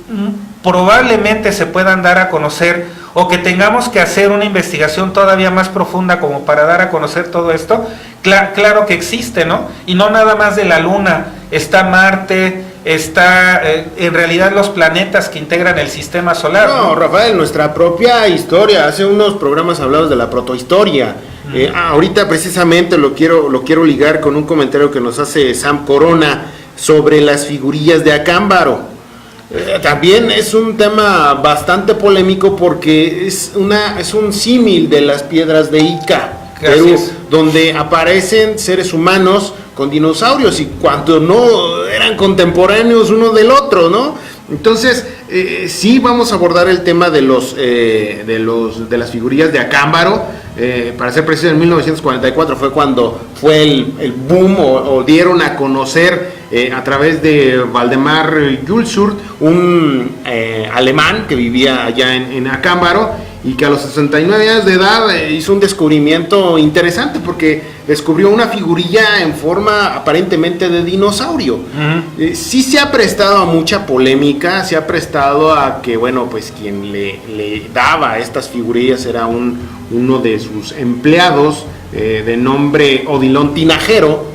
probablemente se puedan dar a conocer, o que tengamos que hacer una investigación todavía más profunda como para dar a conocer todo esto. Claro que existe, ¿no? Y no nada más de la Luna, está Marte, está en realidad los planetas que integran el sistema solar. No, Rafael, nuestra propia historia, hace unos programas hablamos de la protohistoria. Ahorita precisamente lo quiero ligar con un comentario que nos hace Sam Corona sobre las figurillas de Acámbaro. También es un tema bastante polémico porque es un símil de las piedras de Ica, Perú, donde aparecen seres humanos con dinosaurios y cuando no eran contemporáneos uno del otro, ¿no? Entonces, sí vamos a abordar el tema de las figurillas de Acámbaro. Para ser preciso, en 1944 fue cuando fue el boom o dieron a conocer a través de Valdemar Julsurt, un alemán que vivía allá en Acámbaro, y que a los 69 años de edad hizo un descubrimiento interesante porque descubrió una figurilla en forma aparentemente de dinosaurio. Sí se ha prestado a mucha polémica, se ha prestado a que, bueno, pues quien le daba estas figurillas era uno de sus empleados de nombre Odilon Tinajero,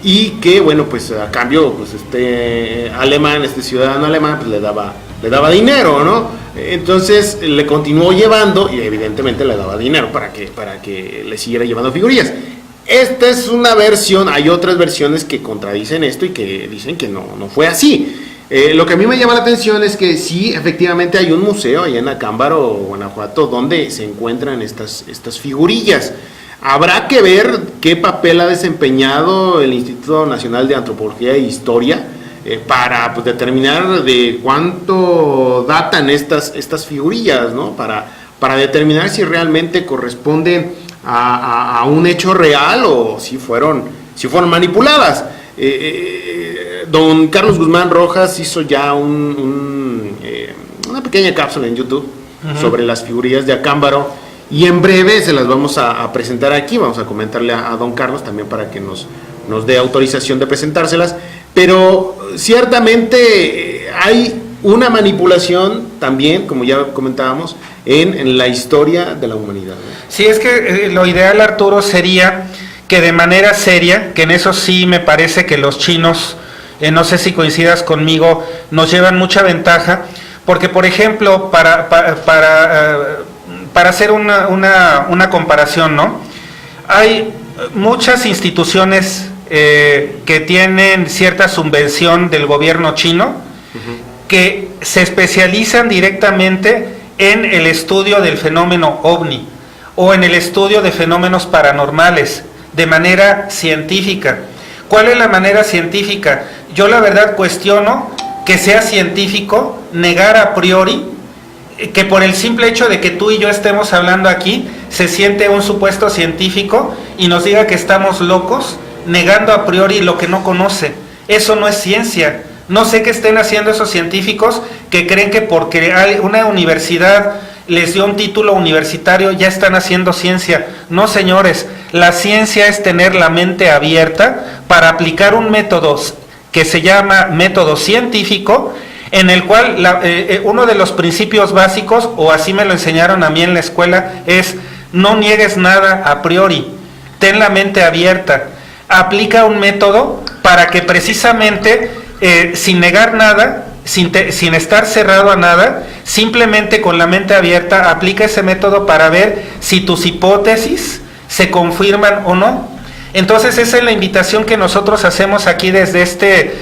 y que, bueno, pues a cambio, pues este ciudadano alemán, pues le daba dinero, ¿no? Entonces le continuó llevando y evidentemente le daba dinero para que le siguiera llevando figurillas. Esta es una versión, hay otras versiones que contradicen esto y que dicen que no fue así. Lo que a mí me llama la atención es que sí, efectivamente hay un museo allá en Acámbaro, Guanajuato, donde se encuentran estas figurillas. Habrá que ver qué papel ha desempeñado el Instituto Nacional de Antropología e Historia para pues, determinar de cuánto datan estas figurillas, ¿no? Para determinar si realmente corresponden a un hecho real o si fueron manipuladas. Don Carlos Guzmán Rojas hizo ya una pequeña cápsula en YouTube sobre las figurillas de Acámbaro, y en breve se las vamos a presentar aquí. Vamos a comentarle a don Carlos también para que nos dé autorización de presentárselas, pero ciertamente hay una manipulación también, como ya comentábamos, en la historia de la humanidad, ¿no? Sí, es que lo ideal, Arturo, sería que de manera seria, que en eso sí me parece que los chinos, no sé si coincidas conmigo, nos llevan mucha ventaja, porque por ejemplo, para hacer una comparación, ¿no? Hay muchas instituciones que tienen cierta subvención del gobierno chino, que se especializan directamente en el estudio del fenómeno ovni o en el estudio de fenómenos paranormales de manera científica. ¿Cuál es la manera científica? Yo la verdad cuestiono que sea científico negar a priori que por el simple hecho de que tú y yo estemos hablando aquí, se siente un supuesto científico y nos diga que estamos locos, negando a priori lo que no conoce. Eso no es ciencia. No sé qué estén haciendo esos científicos que creen que porque una universidad les dio un título universitario ya están haciendo ciencia. No, señores, la ciencia es tener la mente abierta para aplicar un método que se llama método científico, en el cual uno de los principios básicos, o así me lo enseñaron a mí en la escuela, es no niegues nada a priori, ten la mente abierta, aplica un método para que precisamente sin negar nada, sin estar cerrado a nada, simplemente con la mente abierta, aplica ese método para ver si tus hipótesis se confirman o no. Entonces esa es la invitación que nosotros hacemos aquí desde este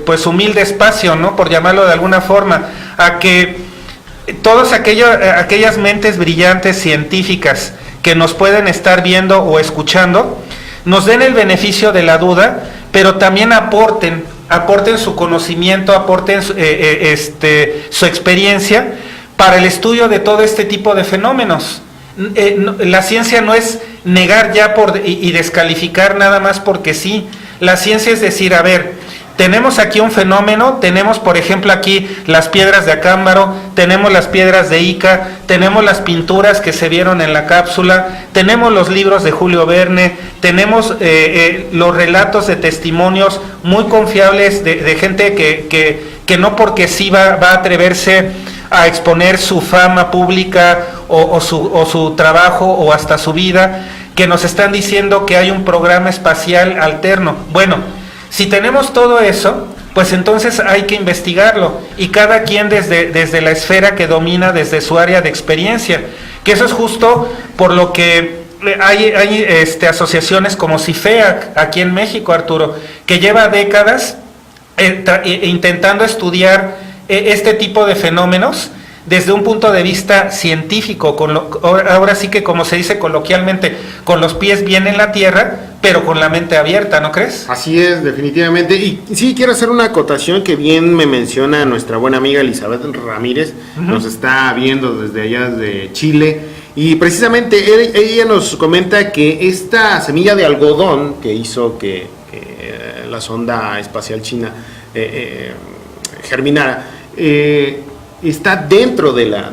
pues humilde espacio, ¿no? Por llamarlo de alguna forma, a que todas aquellas mentes brillantes científicas que nos pueden estar viendo o escuchando, nos den el beneficio de la duda, pero también aporten aporten su conocimiento, aporten su experiencia para el estudio de todo este tipo de fenómenos. La ciencia no es negar ya y descalificar nada más porque sí. La ciencia es decir, a ver, tenemos aquí un fenómeno, tenemos por ejemplo aquí las piedras de Acámbaro, tenemos las piedras de Ica, tenemos las pinturas que se vieron en la cápsula, tenemos los libros de Julio Verne, tenemos los relatos de testimonios muy confiables de gente que no porque sí va a atreverse a exponer su fama pública o su trabajo o hasta su vida, que nos están diciendo que hay un programa espacial alterno. Bueno, si tenemos todo eso, pues entonces hay que investigarlo, y cada quien desde la esfera que domina, desde su área de experiencia, que eso es justo por lo que hay asociaciones como CIFEAC aquí en México, Arturo, que lleva décadas intentando estudiar este tipo de fenómenos desde un punto de vista científico, ahora sí que como se dice coloquialmente, con los pies bien en la tierra, pero con la mente abierta, ¿no crees? Así es, definitivamente. Y sí, quiero hacer una acotación que bien me menciona nuestra buena amiga Elizabeth Ramírez, nos está viendo desde allá de Chile, y precisamente ella nos comenta que esta semilla de algodón que hizo que la sonda espacial china germinara, está dentro de la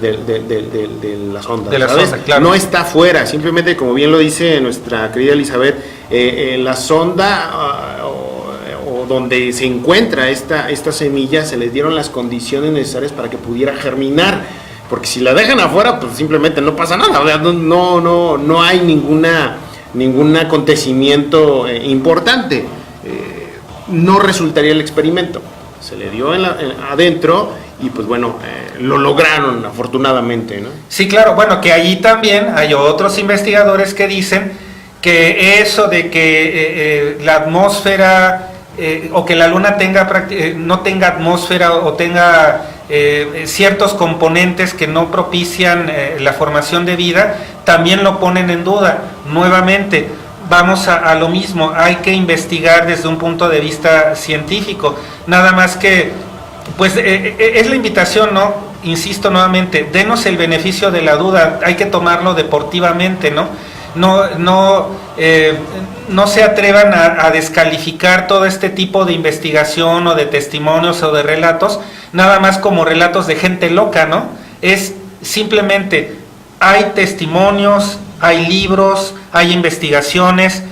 sonda, ¿sabes? Claro. No está afuera, simplemente como bien lo dice nuestra querida Elizabeth, la sonda o donde se encuentra esta semilla, se les dieron las condiciones necesarias para que pudiera germinar, porque si la dejan afuera, pues simplemente no pasa nada, no hay ningún acontecimiento importante, no resultaría el experimento. Se le dio adentro y pues bueno, lo lograron afortunadamente, ¿no? Sí, claro, bueno, que allí también hay otros investigadores que dicen que eso de que la atmósfera o que la luna no tenga atmósfera o tenga ciertos componentes que no propician la formación de vida, también lo ponen en duda. Nuevamente, vamos a lo mismo, hay que investigar desde un punto de vista científico, nada más que, pues es la invitación, ¿no? Insisto nuevamente, denos el beneficio de la duda, hay que tomarlo deportivamente, ¿no? No se atrevan a descalificar todo este tipo de investigación o de testimonios o de relatos, nada más como relatos de gente loca, ¿no? Es simplemente, hay testimonios, hay libros, hay investigaciones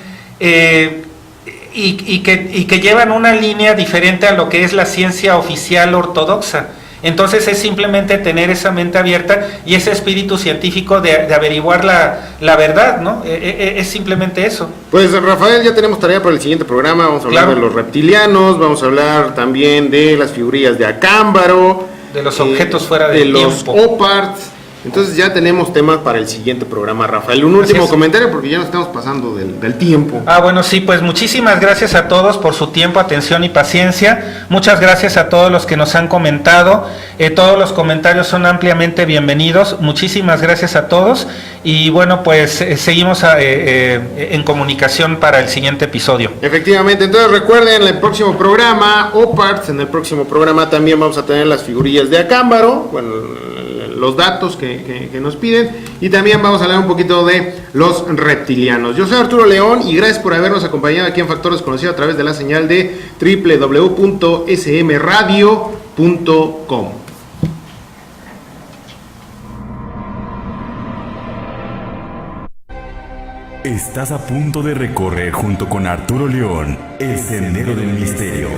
y que llevan una línea diferente a lo que es la ciencia oficial ortodoxa. Entonces es simplemente tener esa mente abierta y ese espíritu científico de averiguar la verdad, ¿no? Es simplemente eso. Pues Rafael, ya tenemos tarea para el siguiente programa, vamos a hablar de los reptilianos, vamos a hablar también de las figurillas de Acámbaro, de los objetos fuera del tiempo, los OPARTs. Entonces ya tenemos temas para el siguiente programa, Rafael. Un último comentario porque ya nos estamos pasando del tiempo. Bueno, sí, pues muchísimas gracias a todos por su tiempo, atención y paciencia. Muchas gracias a todos los que nos han comentado. Todos los comentarios son ampliamente bienvenidos. Muchísimas gracias a todos. Y bueno, pues seguimos en comunicación para el siguiente episodio. Efectivamente, entonces recuerden, en el próximo programa, OPARTS, en el próximo programa también vamos a tener las figurillas de Acámbaro, bueno, los datos que nos piden, y también vamos a hablar un poquito de los reptilianos. Yo soy Arturo León y gracias por habernos acompañado aquí en Factor Desconocido a través de la señal de www.smradio.com. Estás a punto de recorrer junto con Arturo León el Sendero del Misterio.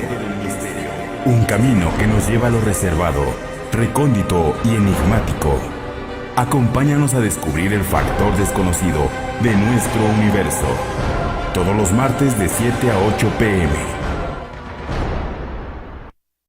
Un camino que nos lleva a lo reservado, recóndito y enigmático. Acompáñanos a descubrir el factor desconocido de nuestro universo. Todos los martes de 7 a 8 p.m.